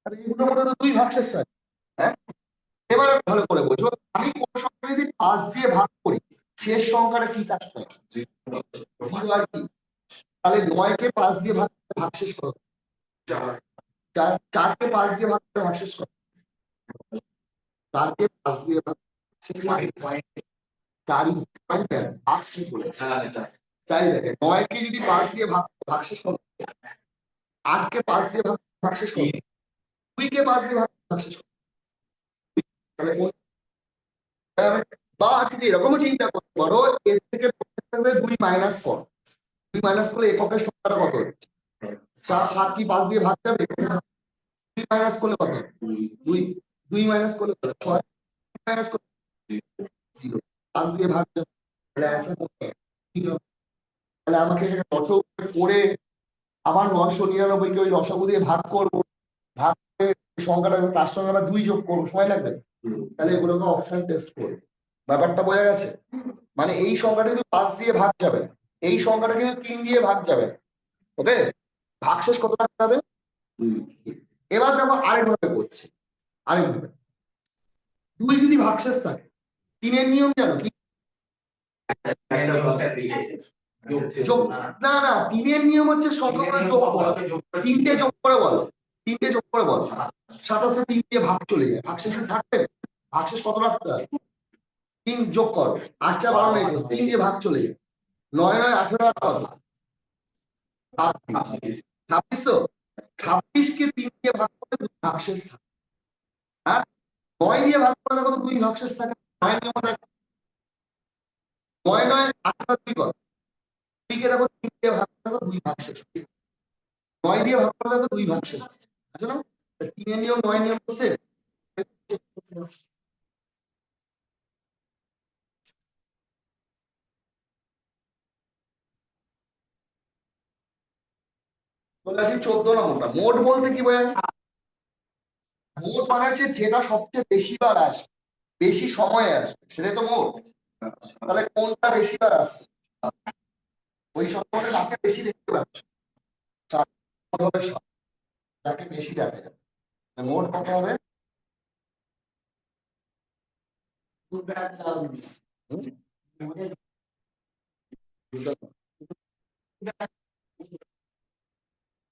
আর এগুলোর মধ্যে তো 2 ভাগশেষ থাকে। হ্যাঁ, এবার ভালো করে বোঝো, আমি কোন সংখ্যা যদি 5 দিয়ে ভাগ করি শেষ সংখ্যাটা কি থাকতে হবে? 0 আর কি? তাহলে 9 কে 5 দিয়ে ভাগ করে ভাগশেষ কত? 4 কে 5 দিয়ে ভাগ করে ভাগশেষ কত? 4 কে 5 দিয়ে ভাগ শেষ চারই পয়েন্ট ভাগ কি বলেছে? চারই দেখে 9 কে যদি 5 দিয়ে ভাগশেষ কত? 8 কে 5 দিয়ে ভাগশেষ কত? 2 কে 5 দিয়ে ভাগশেষ কত? তাহলে বা তুমি এরকমও চিন্তা করতে পারো, এর থেকে 2 মাইনাস কর, 2 মাইনাস করলে এককের সংখ্যাটা কত? 7, 7 কি 5 দিয়ে ভাগ যাবে? 2 মাইনাস করলে কত? 2, 2 মাইনাস করলে কত? 6, মাইনাস করলে 0, 5 দিয়ে ভাগ যাবে, তাহলে অ্যান্সার কত হবে? তাহলে আমাকে এটাকে লসগু করে আবার 999 কে ওই লসগু দিয়ে ভাগ করবো, ভাগ করে সংখ্যাটা তার সঙ্গে আবার 2 যোগ করবো, সময় লাগবে। তাহলে এগুলোকে অপশন টেস্ট করবো। ব্যাপারটা বোঝা গেছে? মানে এই সংখ্যাটা কিন্তু 5 দিয়ে ভাগ যাবে, এই সংখ্যাটা কিন্তু 3 দিয়ে ভাগ যাবে। ওকে, ভাগশেষ কত রাখতে হবে? এবার দেখো আরেকভাবে করছি, আরেকভাবে 2 যদি ভাগশেষ থাকে, 3 এর নিয়ম জানো কি? যোগ, না না, 3 এর নিয়ম হচ্ছে সংখ্যাগুলো যোগ করা। 3টে যোগ করে বলো, 3টে যোগ করে বলো। 27 3 দিয়ে ভাগ চলে যায়, ভাগশেষে থাকবে, ভাগশেষ কত রাখতে হবে? 3 যোগ করো, 8টা 12 নেই, 3 দিয়ে ভাগ চলে যায়, 9 9 18 আর কত? 26। 26 কে 3 দিয়ে ভাগ করলে 2 ভাগশেষ থাকে। হ্যাঁ, 9 দিয়ে ভাগ করে দেখো তো 2 ভাগশেষ থাকে। 9 নিয়ম দেখো, 9 9 18 2 কত? 2 কে দেখো 3 দিয়ে ভাগ করে দেখো 2 ভাগশেষ, 9 দিয়ে ভাগ করে দেখো 2 ভাগশেষ আছে না? 3 এর নিয়ম 9 নিয়ম বসে চলে আসি 14 নম্বরটা। মোট বলতে কি বোঝায়? মোট মানে হচ্ছে যেটা সবচেয়ে বেশি বার আসবে, বেশি সময় আসবে, সেটাই তো মোট। তাহলে কোনটা বেশি বার আসছে? ওই সংখ্যাটা যাকে বেশি দেখতে পাচ্ছ, 7 হবে 7, যাকে বেশি দেখা যাবে। মোট কত হবে?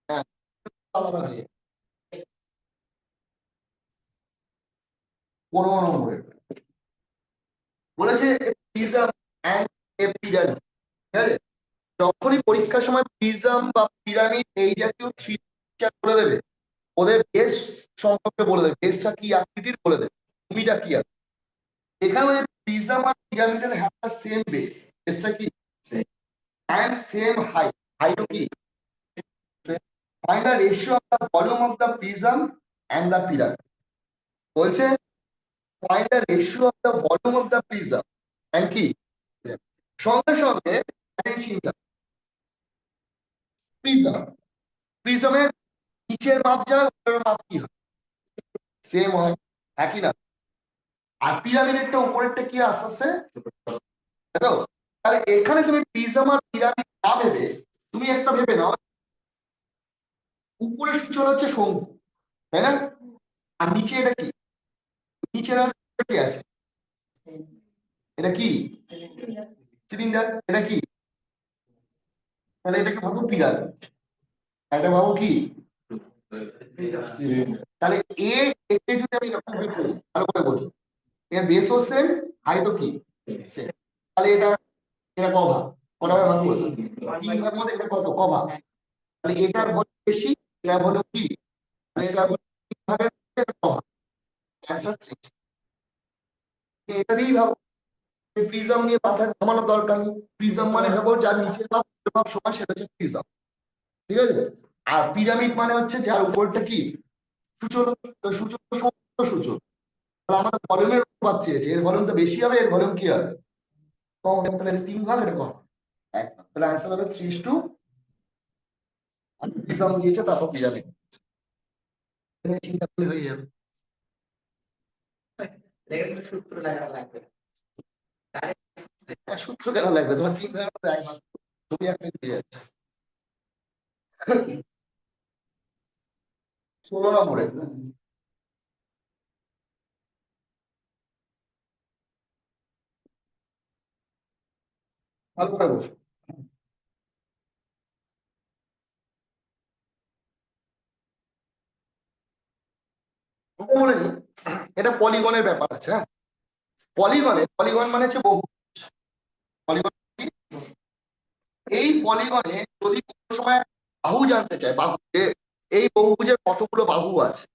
হ্যাঁ, আলাদা হয়ে যাবে। 15 নম্বরে বলেছে প্রিজম এন্ড এ পিরামিড। ঠিক আছে, যখনই পরীক্ষার সময় প্রিজম বা পিরামিড এই জাতীয় থ্রি বলে দেবে, ওদের বেস সম্পর্কে বলে দেবে, বেসটা কি আকৃতির বলে দেবে, ভূমিটা কি আছে। এখানে প্রিজম আর পিরামিডের হ্যাভ দ্য সেম বেস, বেসটা কি এন্ড সেম হাইট, হাইটও কি। Find the ratio of the volume of the prism and the pyramid. বলছে find the ratio of the volume of the prism and কি, সঙ্গে সঙ্গে প্রিজম, প্রিজমের নিচের মাপ যা উপরের মাপ কি হয়? সেম হয়, একই না? আর পিরামিডেরটা উপরেরটা কি আস্তে আস্তে, তো তাহলে এখানে তুমি প্রিজম আর পিরামিড না ভেবে তুমি একটা ভেবে নাও, উপরের সূচনা হচ্ছে শঙ্কু, তাই না? আর নিচে এটা কি, নিচের আর কি আছে? এটা কি সিলিন্ডার, এটা কি? তাহলে এটাকে ভাবো পিরামিড, এটা ভাবো কি? তাহলে একে যদি আমি এরকম ভাবে করি, ভালো করে বলি, এর বেসও সেম, হাইটও কি সেম, তাহলে এটা এটা ক ভাগ, কটা ভাগ করবো? 3 ভাগের মধ্যে এটা কত, ক ভাগ? তাহলে এটার ভলিউম বেশি, এটার ভলিউম কি, তাহলে এটার ভলিউম 3 ভাগের মধ্যে এটা ক ভাগ? অ্যান্সার 3। এটা দিয়েই ভাবো, প্রিজম নিয়ে মাথায় ঘামানোর দরকার নেই। প্রিজম মানে ভাবো যার নিচের ভাব উপরের ভাব সমান, সেটা হচ্ছে প্রিজম। ঠিক আছে? আর পিরামিড মানে হচ্ছে যার উপরটা কি সূচক, সূচক সমস্ত সূচক। তাহলে আমাদের ভলিউমের অনুপাত চেয়েছে, এর ভলিউম তো বেশি হবে, এর ভলিউম কি হবে কম হবে, তাহলে 3 ভাগ এরকম এক ভাগ। তাহলে অ্যান্সার হবে 3:2। প্রিজম দিয়েছে, তারপর পিরামিড চিন্তা করলে হয়ে যাবে।
লেগে সূত্র লাগা লাগবে।
সূত্র কেন লাগবে, তোমার 3 ভাগের মধ্যে এক ভাগ, তুমি একটা পেয়ে যাচ্ছে। 16 নম্বরে ভালো করে বলছো। ওটা বলে নিই, এটা পলিগনের ব্যাপার আছে। হ্যাঁ, পলিগন মানে হচ্ছে বহু। পলিগন কি? এই পলিগনে যদি কোনো সময় বাহু জানতে চায়, বাহু এই বহুভুজের কতগুলো বাহু আছে,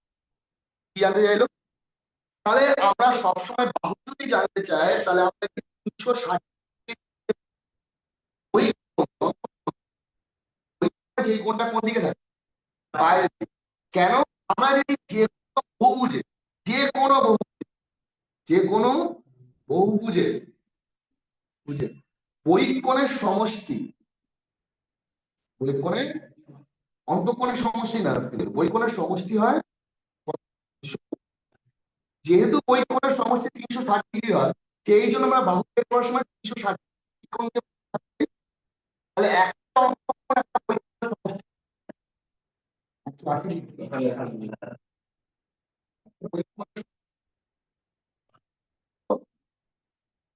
কি জানতে চাইলো? তাহলে আমরা সবসময় বাহু যদি জানতে চাই, তাহলে আমরা 360 ওই যে কোনটা কোন দিকে থাকে, বাইরের দিকে। কেন? আমরা যদি যে কোনো বহুভুজে, যে কোনো বহুভুজে, যে কোনো বহুভুজে বুঝে বহিঃকোণের সমষ্টি, বহিঃকোণের অন্তঃকোণের সমষ্টি না, বহিঃকোণের সমষ্টি হয়, যেহেতু বহিঃকোণের সমষ্টি 360 ডিগ্রি হয়, সেই জন্য আমরা বাহু বের করার সময় 360 কোণ দিয়ে ভাগ করি। তাহলে একটা অন্তঃকোণ একটা বহিঃকোণের সমষ্টি।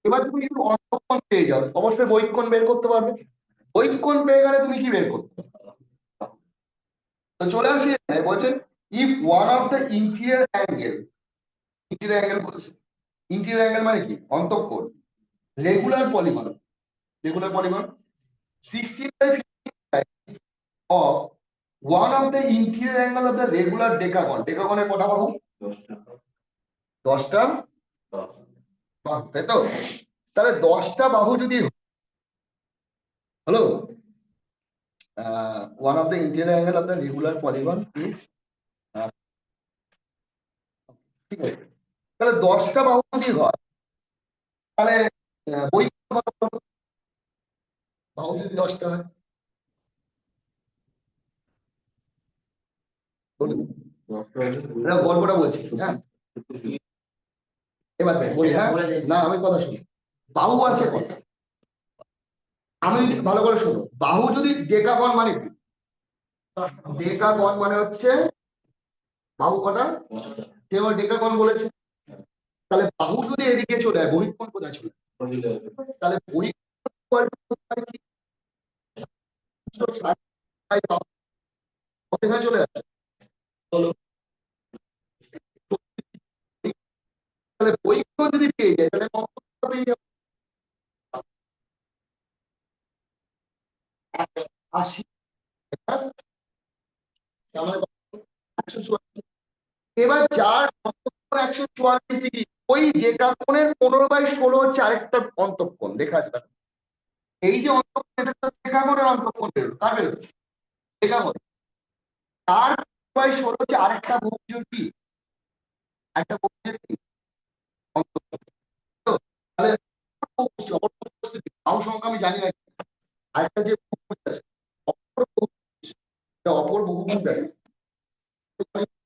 এবার তুমি যদি অন্তঃকোণ পেয়ে যাও, অবশ্যই বহিঃকোণ বের করতে পারবে। বহিঃকোণ পেয়ে গেলে তুমি কি বের করতে? তো চলে আসি, বলছে if one of the interior angle, interior angle বলছে, ইন্টিরিয়র অ্যাঙ্গেল মানে কি অন্তঃকোণ, regular polygon, regular polygon 16/15 of one of the interior angle of the regular decagon, decagon-এর কটা বাহু? 10টা বাহু, তাই তো? তাহলে 10টা বাহু যদি হলো, one of the interior angle of the regular polygon is ঠিক আছে, তাহলে 10টা বাহু যদি হয়, তাহলে বই বাহু যদি 10টা হয়, বলুন গল্পটা বলছি। হ্যাঁ, এবার দেখ বলি, হ্যাঁ না আমি কথা শুনি। বাহু আছে কটা? আমি ভালো করে শুনো, বাহু যদি ডেকাগন মানে কি? ডেকাগন মানে হচ্ছে বাহু কটা? কেউ ডেকাগন বলেছে। তাহলে বাহু যদি এদিকে চলে যায়, বহিঃকোণ কোথায় চলে যায়? তাহলে বহিঃকোণ কি 360 কোথায় চলে যাচ্ছে বলো? তাহলে বহিঃকোণ যদি পেয়ে যায়, তাহলে কত পেয়ে যাবে? 180 প্লাস, তার মানে 144। এবার যার অন্তঃকোণ 144 ডিগ্রি, ওই ডেকাগনের 15/16 হচ্ছে আরেকটা অন্তঃকোণ দেখা আছে। এই যে অন্তঃকোণ, এটা তো ডেকাগনের অন্তঃকোণ বেরোলো, কার বেরোলো? ডেকাগন। তার 15/16 হচ্ছে আরেকটা বহুভুজের কি, একটা বহুভুজের কি অন্তঃকোণ। তো তাহলে বাহু সংখ্যা আমি জানি না, আরেকটা যে বহুভুজ আছে অপর বহুভুজ, অপর বহুভুজ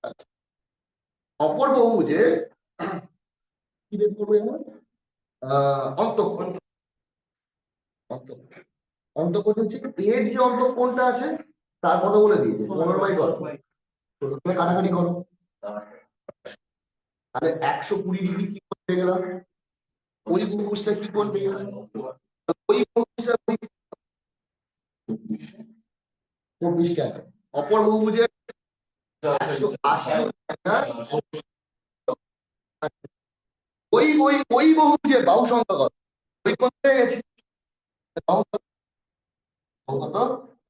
আছে, অপর বহুভুজে কি বের করবো আমরা? অন্তঃকোণ। অন্তঃকোণ হচ্ছে এর যে অন্তঃকোণটা আছে তার কথা বলে দিয়েছে 15/10, কাটাকাটি করো, তাহলে 120 ডিগ্রি কি কোণ পেয়ে গেলাম? ওই বহুভুজটা কি কোণ পেয়ে গেলাম? ওই বহুভুজটা 24 কেন? অপর বহুভুজে 180 মাইনাস ওই বহুভুজের বাহু সংখ্যা কত? ওই কোণ পেয়ে গেছি, বাহু কত?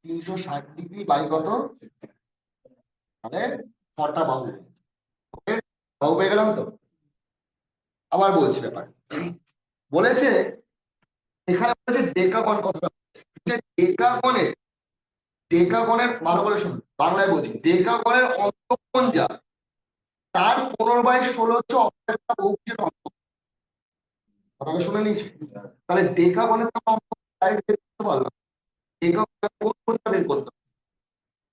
360 ডিগ্রি বাই কত, মানে 6টা বাহু। ওকে, বাহু পেয়ে গেলাম তো। আবার বলছি ব্যাপার, বলেছে এখানে বলেছে ডেকাগন কথাটা ডেকাগনের ভালো করে শুনুন বাংলায় বলছি ডেকাগনের অন্তঃকোণ যা তার 15/16 হচ্ছে অপরেকটা বহুভুজের অন্তঃকোণ কথাটা শুনে নিয়েছি তাহলে ডেকাগনের তো ডাইরেক্ট বের করতে পারলাম ডেকাগনের কোন কোণটা বের করতে হবে?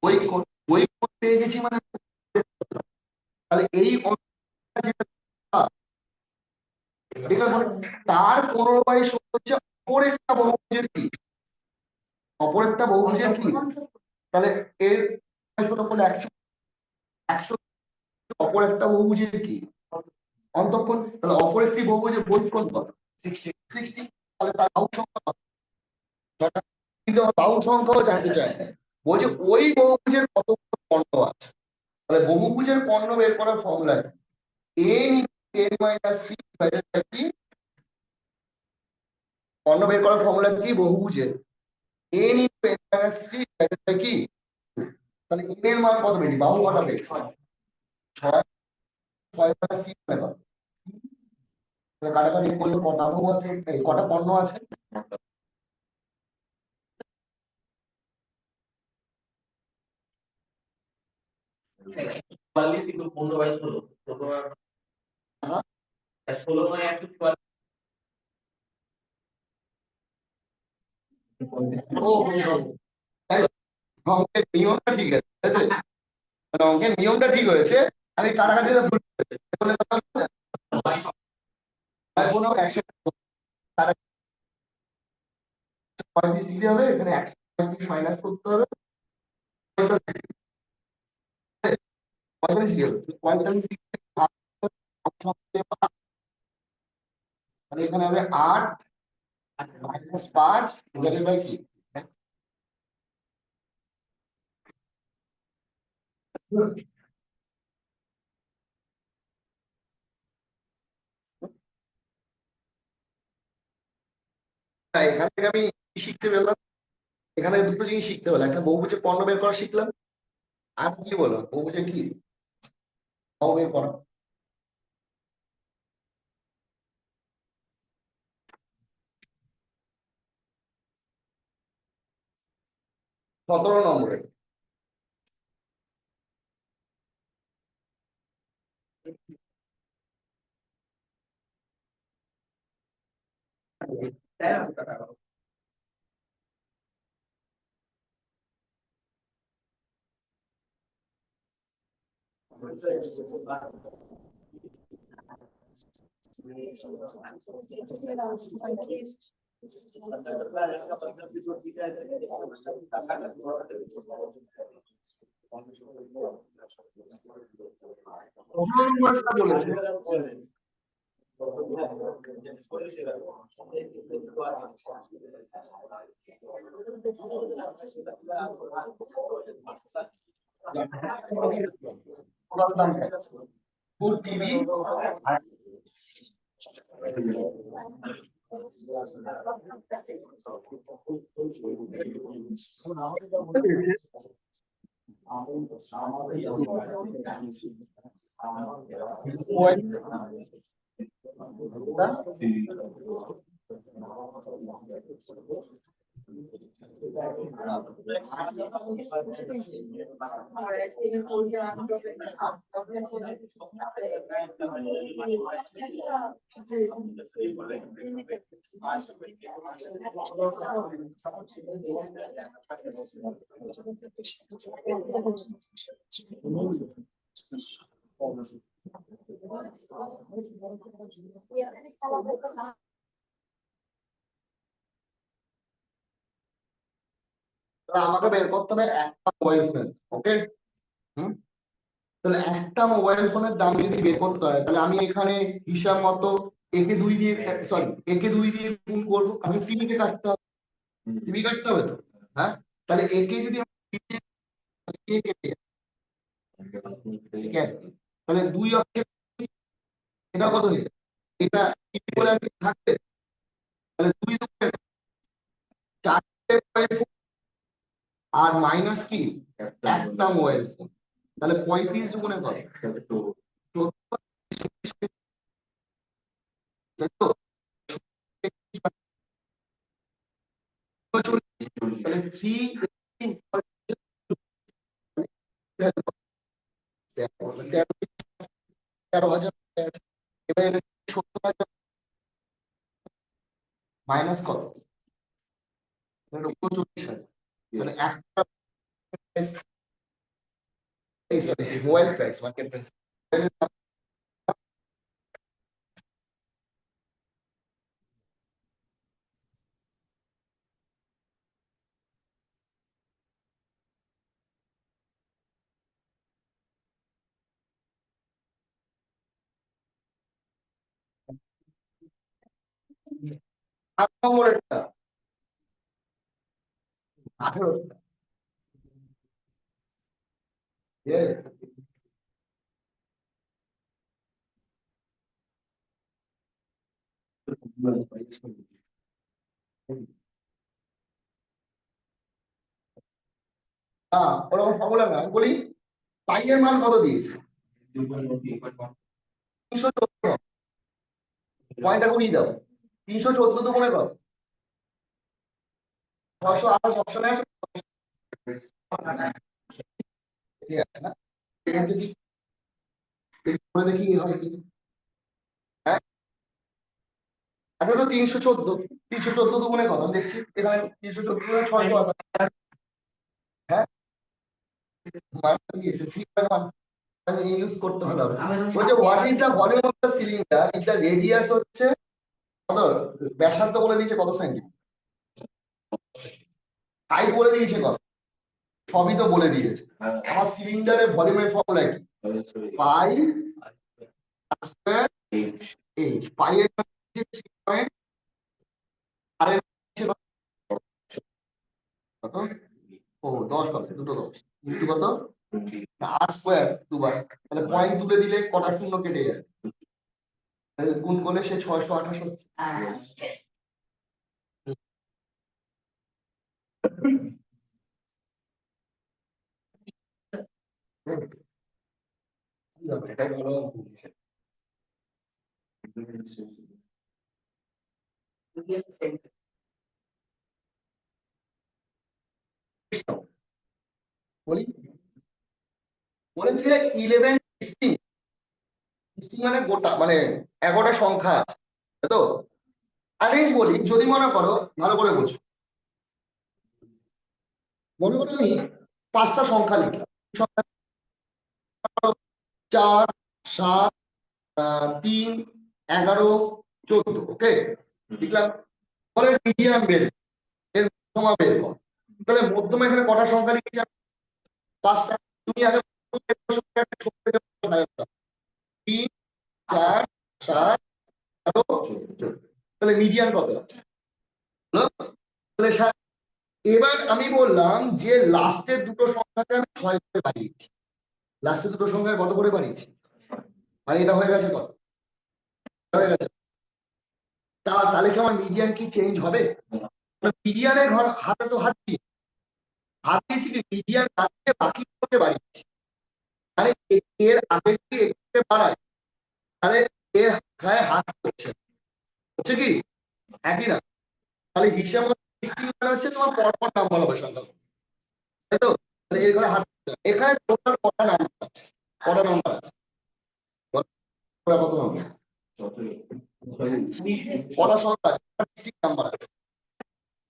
ওই কোণ পেয়ে গেছি মানে তাহলে এই অন্তঃকোণটা যেটা ডেকাগন তার 15/16 হচ্ছে অপরেকটা বহুভুজের কি তাহলে এর করলে 100 অপর একটা বহুভুজের কি অন্তঃকোণ তাহলে অপর একটি বহুভুজের বহিঃকোণ কত 60 তাহলে তার বাহু সংখ্যা কত? ছটা। কিন্তু আমার বাহু সংখ্যাও জানতে চায় বলছে ওই বহুভুজের কতগুলো কর্ণ আছে তাহলে বহুভুজের কর্ণ বের করার ফর্মুলা কি কর্ণ বের করার ফর্মুলা কি বহুভুজের n × n - 3 কি তাহলে n এর মান কত বেশি বাহু কত বেশি 6 কাটাকাটি করলে কটা বাহু আছে কটা কর্ণ আছে
কিন্তু 15/16
হ্যাঁ?
16 মানে 144
ও তাই অঙ্কের নিয়মটা ঠিক আছে ঠিক আছে মানে অঙ্কের নিয়মটা ঠিক হয়েছে আমি কাটাকাটিতে ভুল করেছি বলে কথা হচ্ছে আর কোনো 135 ডিগ্রি হবে এখানে 135 মাইনাস করতে হবে 45 ডিগ্রি হবে 45 ডিগ্রি মানে এখানে হবে 8 মাইনাস 5 ডিভাইডেড বাই কি তাই এখান থেকে আমি কি শিখতে পেলাম এখানে দুটো জিনিস শিখতে হলো একটা বহুভুজের কর্ণ বের করা শিখলাম আর কি বলো বহুভুজে কি বাহু বের করা 17 নম্বরে আমাকে বের করতে হবে একটা মোবাইল ফোন ওকে তাহলে একটা মোবাইল ফোনের দাম যদি বের করতে হয় তাহলে আমি এখানে হিসাব মতো একে 2 দিয়ে একে 2 দিয়ে গুণ করবো আমি টিভিকে কাটতে হবে টিভি কাটতে হবে তো হ্যাঁ তাহলে একে যদি তাহলে 2 অক্ষে এটা কত হয়ে এটা বলে আমি থাকবে তাহলে 2 4টে মোবাইল ফোন আর মাইনাস কি একটা মোবাইল ফোন তাহলে 35 গুণে কত তাই তো থ্রি 13,000 এবার 70,000 মাইনাস কত? 39,000। মানে একটা মোবাইল প্রাইস মার্কেট প্রাইস আট নম্বরেরটা 18। হ্যাঁ ওরকম সকলে না, আমি বলি পাইয়ের মান কত দিয়েছে? 314। পয়েন্টটা কমিয়ে দাও। 314 তো মনে কর 628 অপশনে আছে। ঠিক আছে না? ঠিক আছে কি করে দেখি হয় কি। হ্যাঁ আচ্ছা তো 314 তো মনে কর দেখছি এখানে 314 হ্যাঁ মান দিয়েছে 3.1 আমি ইউজ করতে হবে। বলছে what is the volume of the cylinder if the radius হচ্ছে কত, ব্যাসার্ধ বলে দিয়েছে কত সেন্টিমিটার, হাইট বলে দিয়েছে কত, সবই তো বলে দিয়েছে। আমার সিলিন্ডারের ভলিউমের ফর্মুলা কি? Pi square H. পাই এর মান 3 আর এর মান কত? ও 10 হবে, দুটো 10 ইনটু কত আর স্কয়ার দুবার, তাহলে পয়েন্ট তুলে দিলে কটা শূন্য কেটে যায়, তাহলে গুণ করলে সে 628। এটাই হলো বলি বলেছে 11 মানে গোটা মানে 11টা সংখ্যা আছে তাই তো। আরে বলি যদি মনে করো ভালো করে বলছো, মনে করো আমি 5টা সংখ্যা লিখলাম, সংখ্যা 4 7 3 11 14 ওকে লিখলাম। বলে মিডিয়াম বের এর মধ্যমা বের কর, তাহলে মধ্যমা এখানে কটা সংখ্যা লিখেছি? 5টা। তুমি আগে 3 4 7 11 তাহলে মিডিয়ান কত? তাহলে এবার আমি বললাম যে লাস্টের দুটো সংখ্যাকে আমি 6 করে বাড়িয়েছি, লাস্টের দুটো সংখ্যা কত করে বাড়িয়েছি, মানে এটা হয়ে গেছে কত, হয়ে গেছে। তাহলে কি আমার মিডিয়ান কি চেঞ্জ হবে? মিডিয়ানের ঘর হাতে তো হাত দিয়ে হাত দিয়েছি কি মিডিয়ান হাত দিয়ে বাকি দুটোকে বাড়িয়েছি, মানে এর আগে যদি একটু বাড়াই তাহলে এর গায়ে হাত হচ্ছে হচ্ছে কি একই না, তাহলে হিসাব মানে হচ্ছে তোমার পরপর নাম্বার হবে সংখ্যা, তাই তো। তাহলে এর ঘরে হাত এখানে টোটাল কটা নাম্বার আছে, কটা নাম্বার আছে কত নাম্বার, কটা সংখ্যা আছে, নাম্বার আছে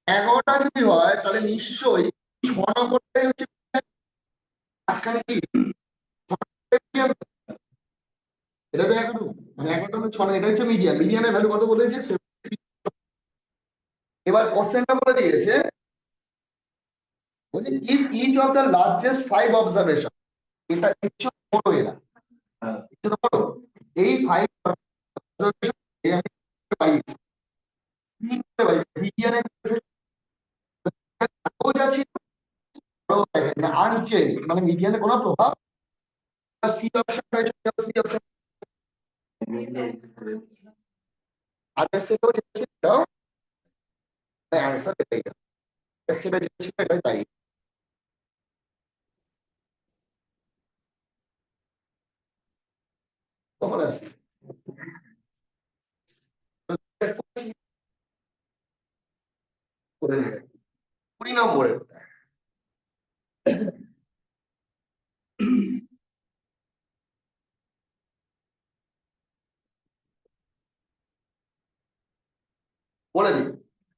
11টা যদি হয় তাহলে নিশ্চয়ই 6 নম্বরটাই হচ্ছে মাঝখানে কি এটা তো 11 মানে 11টা তো 6 এটা হচ্ছে মিডিয়ান, মিডিয়ানের ভ্যালু কত বলেছে 70। এবার কোশ্চেনটা বলে দিয়েছে বলছে if each of the largest 5 observation, এটা হচ্ছে বড় এরা এটা তো বড়, এই 5 অবজারভেশন এই আমি পাই মিডিয়ানের আছে আনচেঞ্জ মানে মিডিয়ানে কোনো প্রভাব, সি অপশন রয়েছে, সি অপশন আর সেটাও দাও অ্যান্সার এটাই, সেটা যেটা ছিল এটাই তাই। কখন আসবে 20 নম্বরের বলে দিই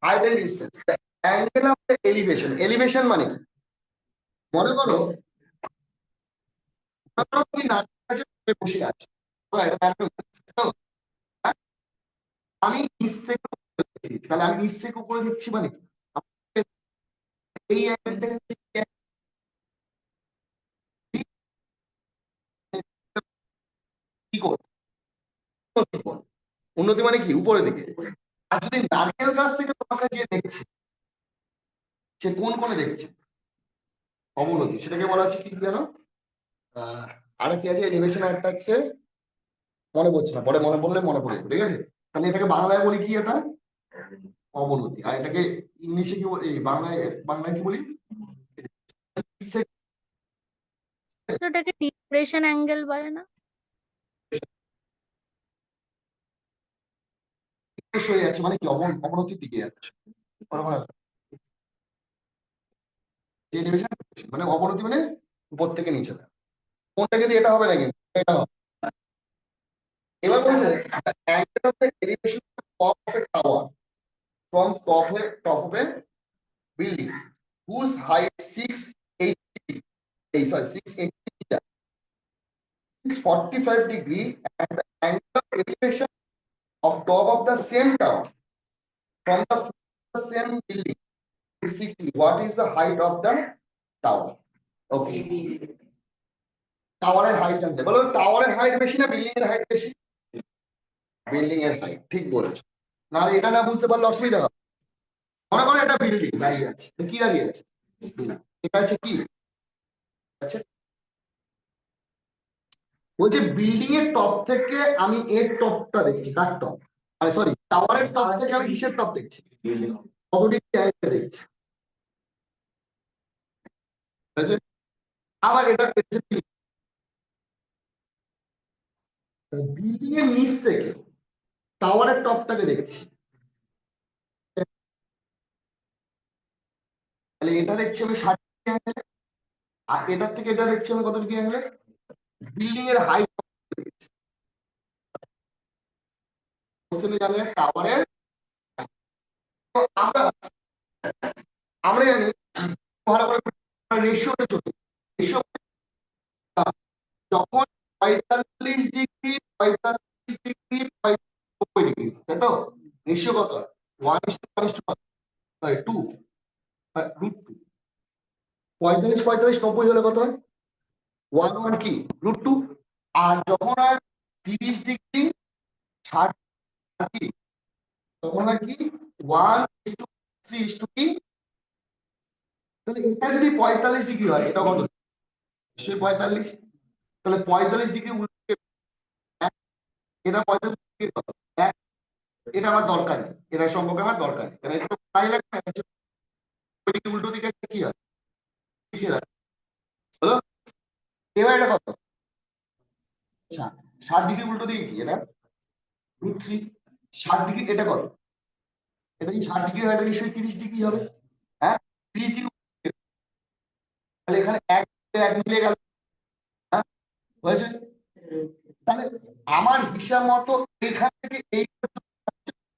height and distance angle of elevation elevation মানে কি মনে করো তুমি নাচের কাছে বসে আছো তো এটা নাটক, তো, হ্যাঁ? আমি নিচ থেকে উপরে দেখছি, তাহলে আমি নিচ থেকে উপরে দেখছি মানে কি? এই অ্যাঙ্গেলটাকে কি করবো উন্নতি করবো। উন্নতি মানে কি উপরের দিকে। আর যদি নারকেল গাছ থেকে তোমাকে যে দেখছে সে কোন কোণে দেখছে অবনতি, সেটাকে বলা হচ্ছে কি জানো আর কি আছে এলিভেশন একটা হচ্ছে মনে পড়ছে না, পরে মনে পড়লে মনে পড়ে যাবে, ঠিক আছে। তাহলে এটাকে বাংলায় বলি কি এটা অবনতি, আর এটাকে ইংলিশে কি বলি এই বাংলায় বাংলায় কি বলি
ওটাকে ডিপ্রেশন অ্যাঙ্গেল বলে না?
হয়ে যাচ্ছে মানে কি অবনতির দিকে যাচ্ছে এলিভেশন মানে অবনতি মানে উপর থেকে নিচে না। কোনটা কিন্তু এটা হবে না কিন্তু এটা হবে। এবার বলছে angle of the elevation of A tower from top of a building whose height 680 meter is 45 degree and the angle of elevation of top of the same tower from the floor of the same building is 60. What is the height of the tower? Okay. টাওয়ারের হাইট জানতে বলো, টাওয়ারের হাইট বেশি না বিল্ডিং এর হাইট বেশি? বিল্ডিং এর হাইট, ঠিক বলেছো। না এটা না বুঝতে পারলে অসুবিধা হবে। মনে করো একটা বিল্ডিং দাঁড়িয়ে আছে, কি দাঁড়িয়ে আছে এটা আছে কি আচ্ছা বলছে বিল্ডিং এর টপ থেকে আমি এর টপটা দেখছি, কার টপ মানে সরি টাওয়ারের টপ থেকে আমি কিসের টপ দেখছি কত ডিগ্রি অ্যাঙ্গেল দেখছি, ঠিক আছে? আবার এটা বিল্ডিং এর নিচ থেকে টাওয়ারের টপটাকে দেখছি, তাহলে এটা দেখছি আমি 60 ডিগ্রি অ্যাঙ্গেল, আর এটার থেকে এটা দেখছি আমি কত ডিগ্রি অ্যাঙ্গেল। বিল্ডিং এর হাইট কোশ্চেনে জানলে টাওয়ারের তো আমরা জানি ভালো করে রেশিওতে চলি, রেশিও যখন 45 ডিগ্রি 45 ডিগ্রি 90 ডিগ্রি তাই তো রেশিও কত 1:1:2 √2 45 45 90 হলে কত হয় 1 কি √2 আর যখন হয় 30 ডিগ্রি 60 কি তখন হয় কি 1:3 কি, তাহলে এটা যদি 45 ডিগ্রি হয় এটা কত নিশ্চয়ই 45, তাহলে 45 ডিগ্রি উল্টে এটা 45 ডিগ্রি কত এটা আমার দরকার নেই, এটা সম্পর্কে আমার দরকার নেই, তাহলে এটা তাই লাগবে উল্টো দিকে কি হয় লিখে রাখ হলো। এবার এটা কত 60 ডিগ্রি উল্টো দিকে কি এটা √3, 60 ডিগ্রি এটা কত এটা কি 60 ডিগ্রি হয় এটা নিশ্চয়ই 30 ডিগ্রি হবে, হ্যাঁ 30 ডিগ্রি, তাহলে এখানে এক মিলে গেল, হ্যাঁ হয়েছে। তাহলে আমার হিসাব মতো এখান থেকে এই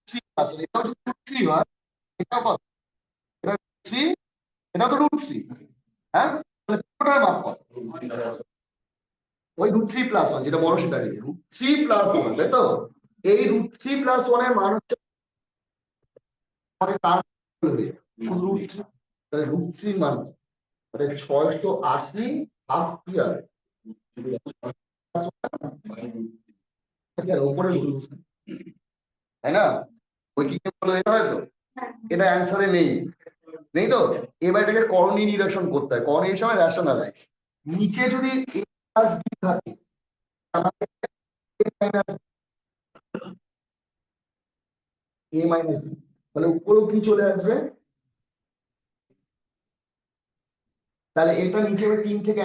এটাও যদি √3 হয় এটাও কত এটা 3 এটাও তো √3, হ্যাঁ তাহলে পুরোটার মাপ কত ওই √3+1 যেটা বড় সেটা নিয়ে √3+1 তাই তো এই √3+1 এর মান হচ্ছে মানে তার √3, তাহলে √3 মান মানে 680 হাফ কি হবে উপরে তাই না ওই কি বলে এটা হয়তো এটা অ্যান্সারে নেই নেই তো। এবার এটাকে করণীয় নিরসন করতে হয়, করণীয় হিসাবে রেশনালাইজ নিচে যদি a প্লাস b থাকে a মাইনাস b তাহলে উপরেও কি চলে আসবে, তাহলে এটা নিচে 3 থেকে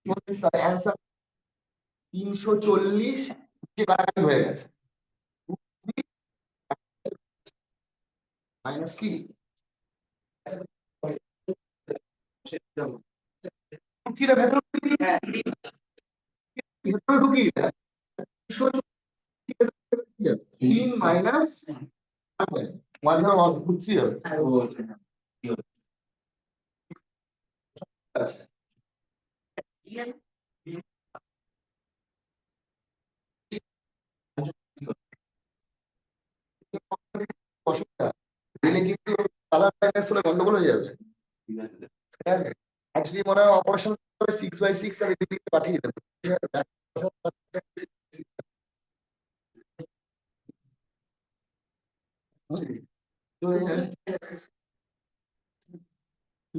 1 অ্যান্সার 340 কাটাকাটি হয়ে গেছে মাইনাস কি ভেতরে ভেতরে ঢুকিয়ে দেয় 3 মাইনাস 1 ঘুরছি হবে আচ্ছা অসুবিধা দিলে কিন্তু কালার মাইনাস হলে গন্ডগোল হয়ে যাবে ঠিক আছে অ্যাকচুয়ালি মনে হয় অপারেশন 6/6 আর এদিকে পাঠিয়ে দেবে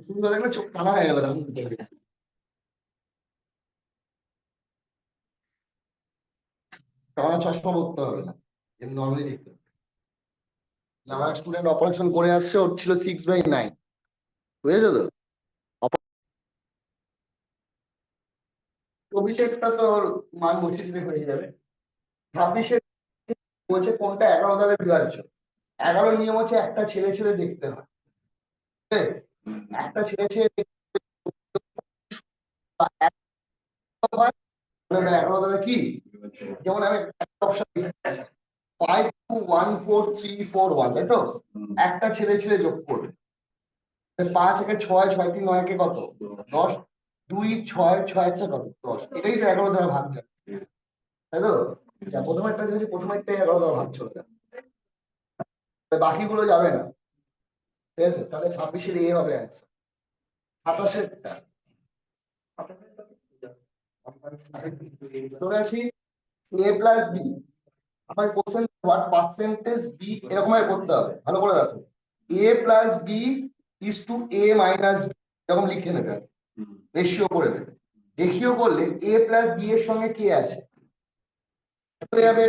সুন্দর একটা চোখ কানা হয়ে গেল আমার চশমা পড়তে হবে না নর্মালি দেখতে হবে। আমার স্টুডেন্ট অপারেশন করে আসছে ওর ছিল 6/9 বুঝেছো তো অভিষেকটা তো ওর মান বসিয়ে দিলে হয়ে যাবে 26 বলছে কোনটা 11 দ্বারা বিভাজ্য 11 নিয়ম হচ্ছে একটা ছেলে ছেলে দেখতে হয় ঠিক আছে? একটা ছেলে ছেলে দেখতে হয়, তাহলে ওটা 11 দ্বারা কি যেমন আমি একটা অপশন 5 2 1 4 3 4 1 তাই তো একটা ছেলে ছেলে যোগ করবে 5 একে 6 6 3 9 একে কত 10 2 6 6 একে কত 10 এটাই তো 11 দ্বারা ভাগ যায় তাই তো প্রথমেরটা যদি প্রথমেরটাই 11 দ্বারা ভাগ চলে যায় বাকিগুলো যাবে না ঠিক আছে তাহলে 26 এর এ হবে অ্যান্সার 27 টা চলে আসি a প্লাস b আমার কোশ্চেন হোয়াট পার্সেন্টেজ b এরকম ভাবে করতে হবে ভালো করে রাখো a plus b is to a minus b এরকম লিখে নেবে রেশিও করে নেবে রেশিও করলে a প্লাস b এর সঙ্গে কে আছে চলে যাবে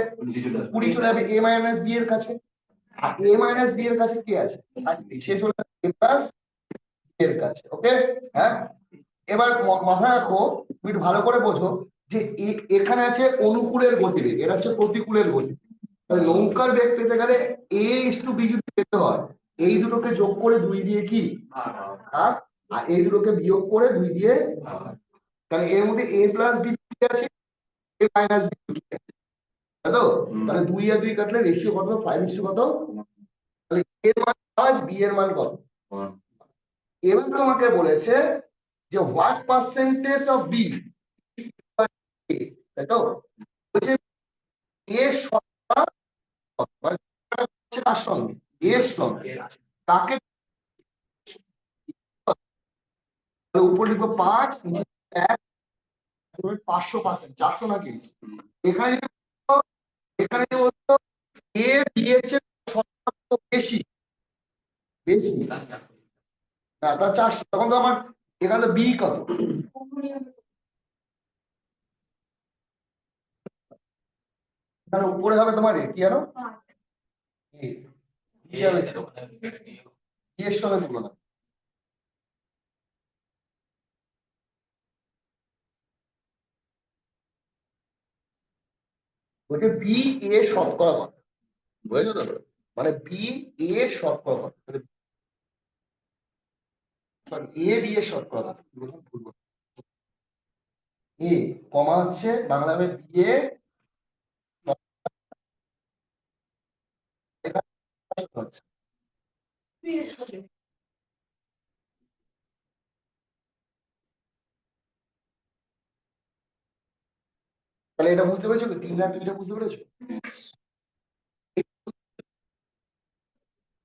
20 চলে যাবে a মাইনাস b এর কাছে আর a মাইনাস b এর কাছে কে আছে সে চলে যাবে a প্লাস b এর কাছে ওকে হ্যাঁ এবার মাথায় রাখো তুমি একটু ভালো করে বোঝো যে এখানে আছে অনুকূলের গতিবেগ এটা হচ্ছে প্রতিকূলের গতিবেগ তাহলে নৌকার বেগ পেতে গেলে a is to b যদি পেতে হয় এই দুটোকে যোগ করে 2 দিয়ে কি আর এই দুটোকে বিয়োগ করে 2 দিয়ে তাহলে এর মধ্যে a প্লাস b আছে a মাইনাস b তাই তো তাহলে 2 আর 2 কাটলে রেশিও কত 5:কত তাহলে a এর মান 5 b এর মান কত এবার তোমাকে বলেছে যে হোয়াট পার্সেন্টেজ অফ বি তাই তো বলছে এ শতকরা কত? মানে হচ্ছে কার সঙ্গে এর সঙ্গে তাকে উপর লিখবো 5 1 500% 400 নাকি এখানে এখানে যে বলতো এ দিয়েছে শতকরা বেশি বেশি না তা 400 তখন তো আমার এখানে বি কত তাহলে উপরে হবে তোমার কি জানো বলছে বি এ শতকরা কত বুঝেছো তো মানে বি এ শতকরা কত এ বি এর শতকরা কত এ কমা হচ্ছে বাংলা হবে বি এ তাহলে এটা বুঝতে পেরেছো তো 3 আর 2টা বুঝতে পেরেছো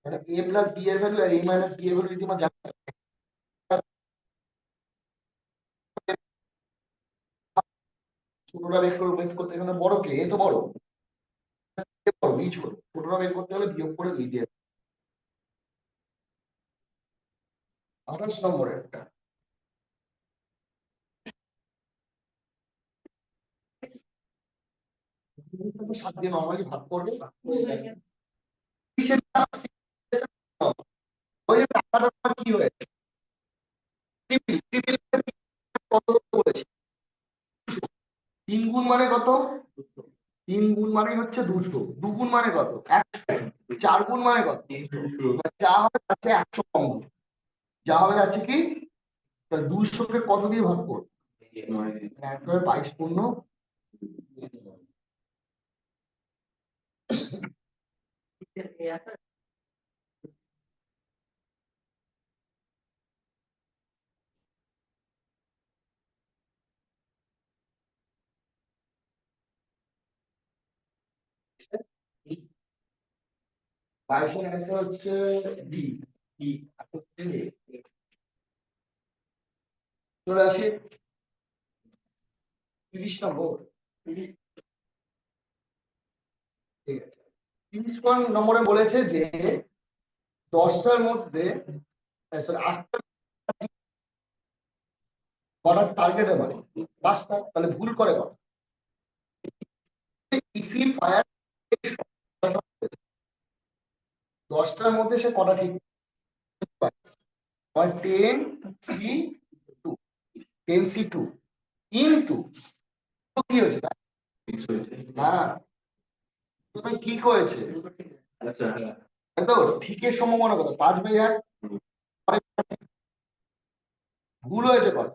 মানে a প্লাস b এর ভ্যালু আর a মাইনাস b এর ভ্যালু যদি আমরা জানি ছোটরা বের করতে এখানে বড় কে এ তো বড় বড় বি ছোট ছোটরা বের করতে হলে বিয়োগ করে 2 দিয়ে 28 নম্বরে একটা সাত দিয়ে নর্মালি ভাগ করবে ওই যে টাকাটা তোমার কি হয়েছে কত বলেছি 3 গুণ মানে কত 3 গুণ মানে হচ্ছে 200 2 গুণ মানে কত 1 4 গুণ মানে কত? যা হবে তার চেয়ে 100 কম হবে। যা হবে যাচ্ছে কি 200 কে কত দিয়ে ভাগ করব? 22 পূর্ণ 22 এর অ্যান্সার হচ্ছে ডি। চলে আসি 30 নম্বর। ঠিক আছে, 30 নম্বরে বলেছে যে 10টার মধ্যে sorry 8টা করার টার্গেটে মানে 5টা, তাহলে ভুল করে কত? ইফি ফায়ার 10টার মধ্যে সে কটা ঠিক হয়? 10C2 10C2 ইনটু কি হয়েছে? হ্যাঁ, কোথায় ঠিক হয়েছে? তাই তো, ঠিকের সম্ভাবনা কত? 5/8। ভুল হয়েছে কত?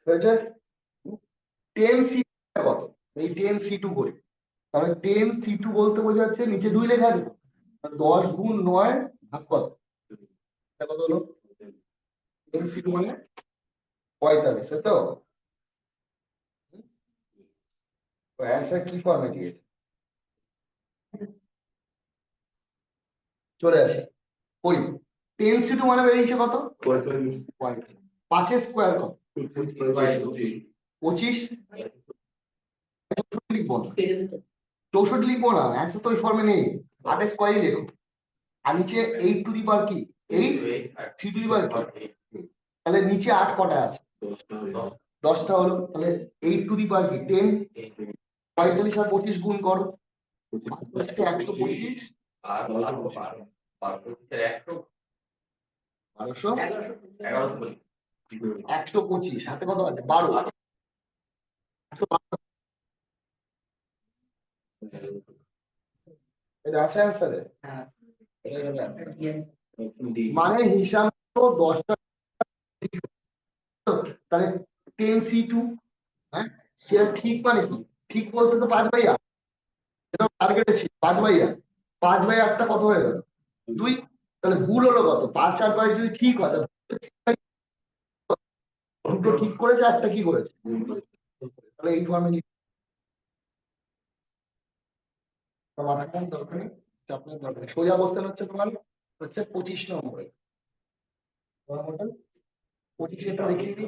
হয়েছে 10C কত? এই 10C2 করি, তাহলে 10C2 বলতে বোঝা যাচ্ছে নিচে 2 লেখা আছে, 10 গুণ 9 ভাগ কত? এটা কত হলো? 10C2 মানে 45, তাই তো? অ্যান্সার কি ফর্মে দিয়ে চলে আসে করি। 10C2 মানে বেরিয়েছে কত? 5 এর স্কোয়ার কত? 25। লিখবো না, 64 লিখবো না, অ্যান্সার তো ওই ফর্মে নেই। 8 এর স্কোয়ারই লেখো। আর নিচে 8 টু দি পাওয়ার কি? 8 3 টু দি পাওয়ার কি? তাহলে নিচে 8 কটা আছে? 10টা হলো। তাহলে 8 টু দি পাওয়ার কি? 10। 45 আর 25 গুণ করো, 125
আর
1200
11
125 হাতে কত আছে? 12। এটা আছে অ্যান্সারে? মানে হিসাব তো 10টা, তাহলে 10C2, হ্যাঁ সেটা ঠিক মানে কি? ঠিক বলতে তো 5/8, এটা টার্গেটে ছিল 5/8, 5/8টা কত হয়ে গেল? 2। তাহলে ভুল হলো কত? 5 আর 5 যদি ঠিক হয় তাহলে দুটো ঠিক করেছে, একটা কি করেছে? তাহলে এই ফর্মে মাথাখান দরকার নেই, চাপের দরকার নেই। সোজা বলতে হচ্ছে তোমার হচ্ছে 25 নম্বরে। তোমার মতন 25 দেখিয়ে দিই।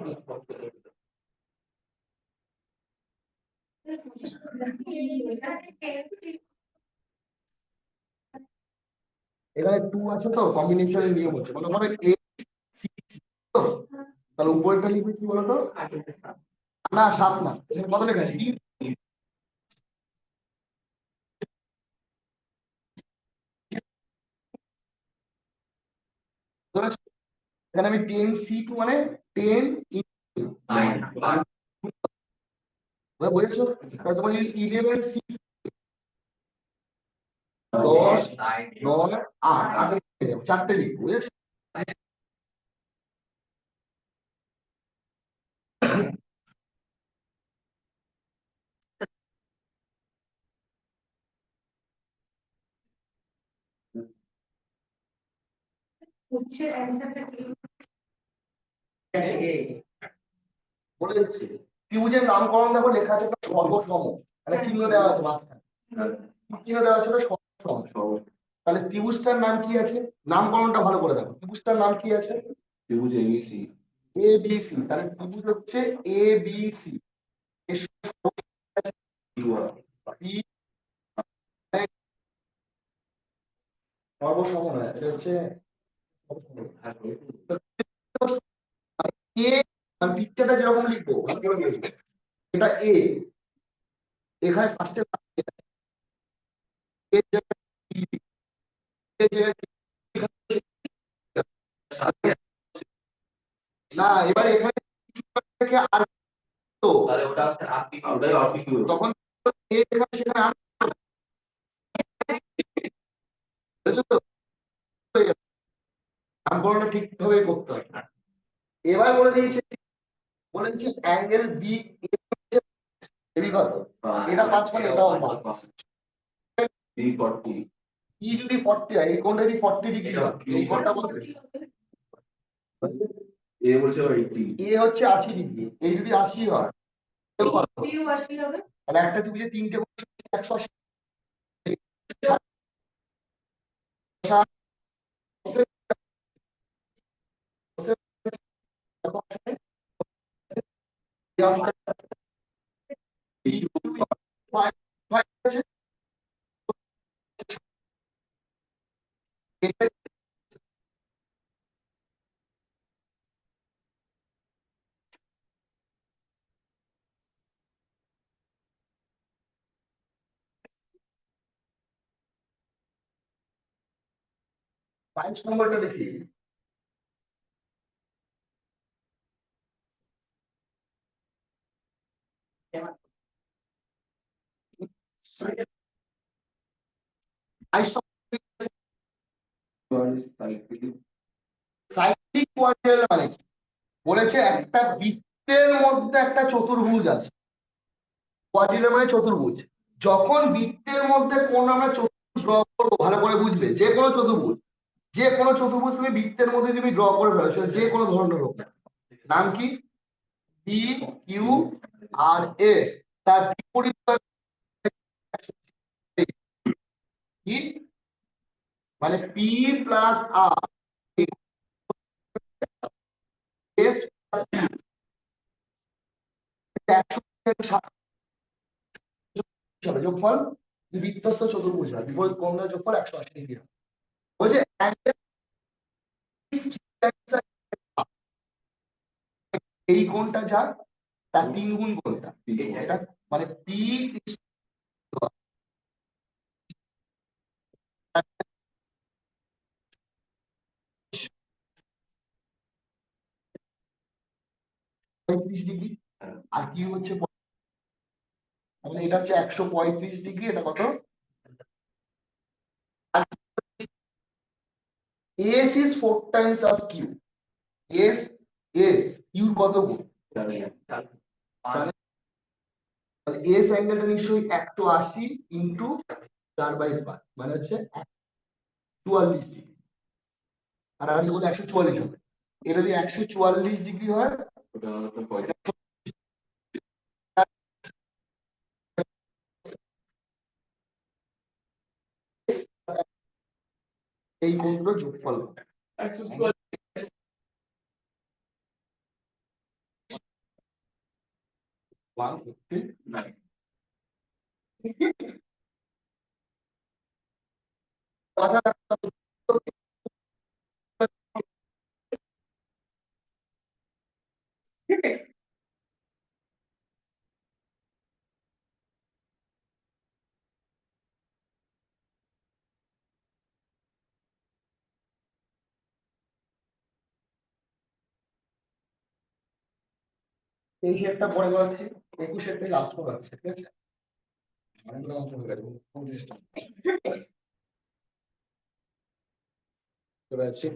এখানে 2 আছে তো, কম্বিনেশনের নিয়ম হচ্ছে, মনে করো A C তো, তাহলে উপরেরটা লিখবে কি বলতো? না 7 না, এখানে কত লেখা আছে? এখানে আমি 10C2 মানে 10 বুঝেছো? তাহলে তোমার 11C 10 9 8 চারটে লিখবো, বুঝেছো?
হচ্ছে অ্যান্সারটা কি?
বলে দিচ্ছি, ত্রিভুজের নামকরণ দেখো লেখা আছে একটা সর্বসম, মানে চিহ্ন দেওয়া আছে মাঝখানে, চিহ্ন দেওয়া আছে একটা সর্বসম। তাহলে ত্রিভুজটার নাম কি আছে? নামকরণটা ভালো করে দেখো, ত্রিভুজটার নাম কি আছে?
ত্রিভুজ ABC।
ABC, তাহলে ত্রিভুজ হচ্ছে ABC। সর্বসম নয়, এটা হচ্ছে A, মানে পিকচারটা যেরকম লিখবো ভালো করে লিখবো। এটা A, এখানে ফার্স্টে না, এবার এখানে থেকে আর তো
তাহলে ওটা হচ্ছে আপনি
ওটাই RPQ।
তখন এখানে সেখানে বুঝেছো তো? নামকরণটা ঠিকভাবে করতে হয়। এবার বলে দিয়েছে, বলেছে অ্যাঙ্গেল বি কত, এটা 5 মানে এটাও 5। ই যদি 40 হয়, এই কোণটা যদি 40 ডিগ্রি হয়, এই কোণটা বলতে
এ বলছে 80
এ হচ্ছে 80 ডিগ্রি, এই যদি 80 হয়
ইউ আসলে হবে
তাহলে একটা ত্রিভুজে 3টে কোণ 180। পাঁচ নম্বরটা দেখি, সাইক্লিক কোয়াড্রিলাটারাল মানে কি? বলেছে একটা বৃত্তের মধ্যে একটা চতুর্ভুজ আছে। কোয়াড্রিলাটারাল মানে চতুর্ভুজ। যখন বৃত্তের মধ্যে কোন আমরা চতুর্ভুজ ড্র করবো, ভালো করে বুঝবে, যে কোনো চতুর্ভুজ, যে কোনো চতুর্ভুজ তুমি বৃত্তের মধ্যে তুমি ড্র করে ফেলো, সেটা যে কোনো ধরনের হোক না। নাম কি? P Q R S. তার বিপরীত কি? মানে পি প্লাস আর এস প্লাস যোগফল বৃত্তস্থ চতুর্ভুজ হয়, বিপরীত কোণ দ্বয়ের যোগফল 180 ডিগ্রি হয়। বলছে এই কোণটা যা, তার 3 গুণ কোণটা এটা, মানে পি ডিগ্রি আর কিউ হচ্ছে তাহলে এটা হচ্ছে 135 ডিগ্রি, এটা কত? S is 4 times of Q. S S Q কত গুণ? এস অ্যাঙ্গেলটা নিশ্চয়ই 180 ইন্টু 4/5 মানে হচ্ছে 44 ডিগ্রি। আর আমি বলি 144 হবে, এটা যদি 144 ডিগ্রি হয় এই কোণগুলো যোগফল 159। এই শেপটা পরে করাচ্ছি, 21 লাস্ট করাচ্ছি, ঠিক আছে? অনেকগুলো অঙ্ক হয়ে গেছে, 25টা। চলে যাচ্ছি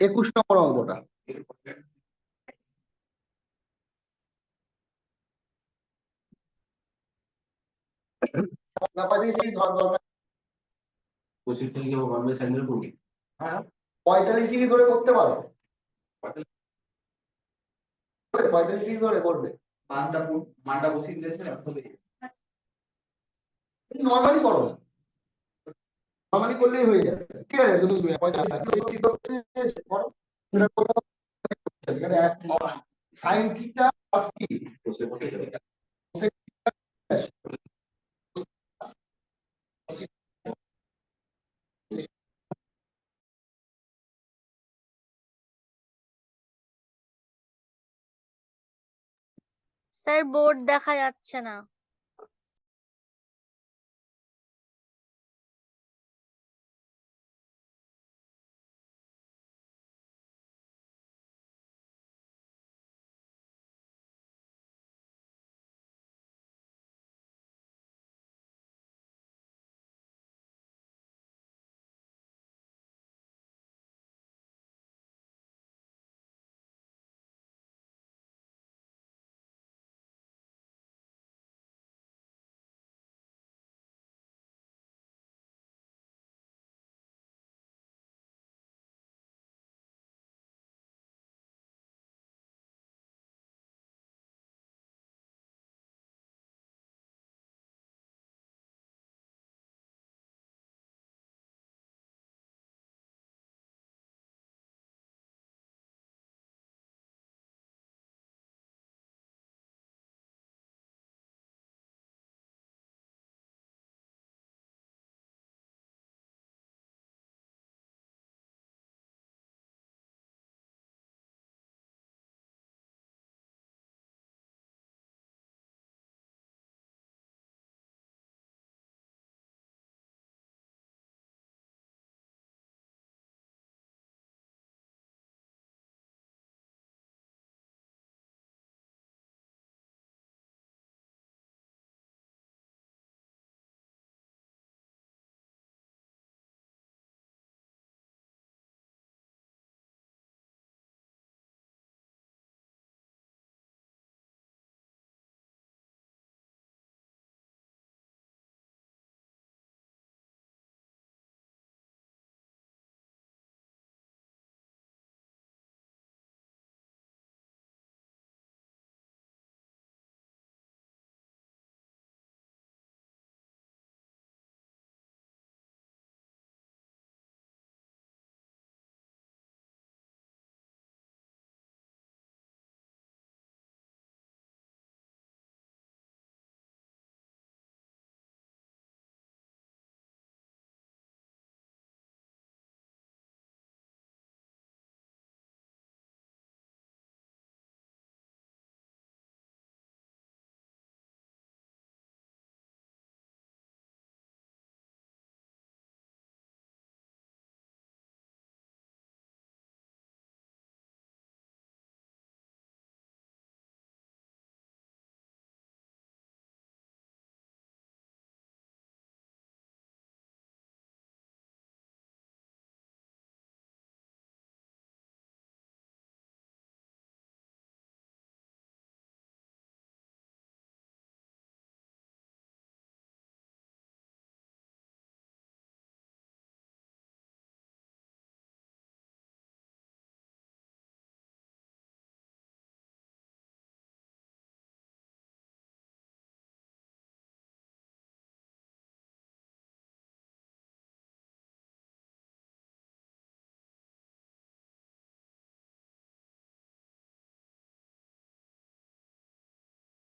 21 নম্বর অঙ্কটা।
কোচিং থেকে বম্বে স্যান্ডেল পড়ি
হ্যাঁ 45 ডিগ্রি ধরে করতে পারো, 45 ডিগ্রি ধরে করবে,
মানটা বসিয়ে দিয়েছে আসলে
নর্মালি করো, নর্মালি করলেই হয়ে যাবে, ঠিক আছে? তুমি 45 ডিগ্রি করো, সেটা করো, এখানে সাইন থিটা প্লাস কি
বসে বসে
স্যার বোর্ড দেখা যাচ্ছে না।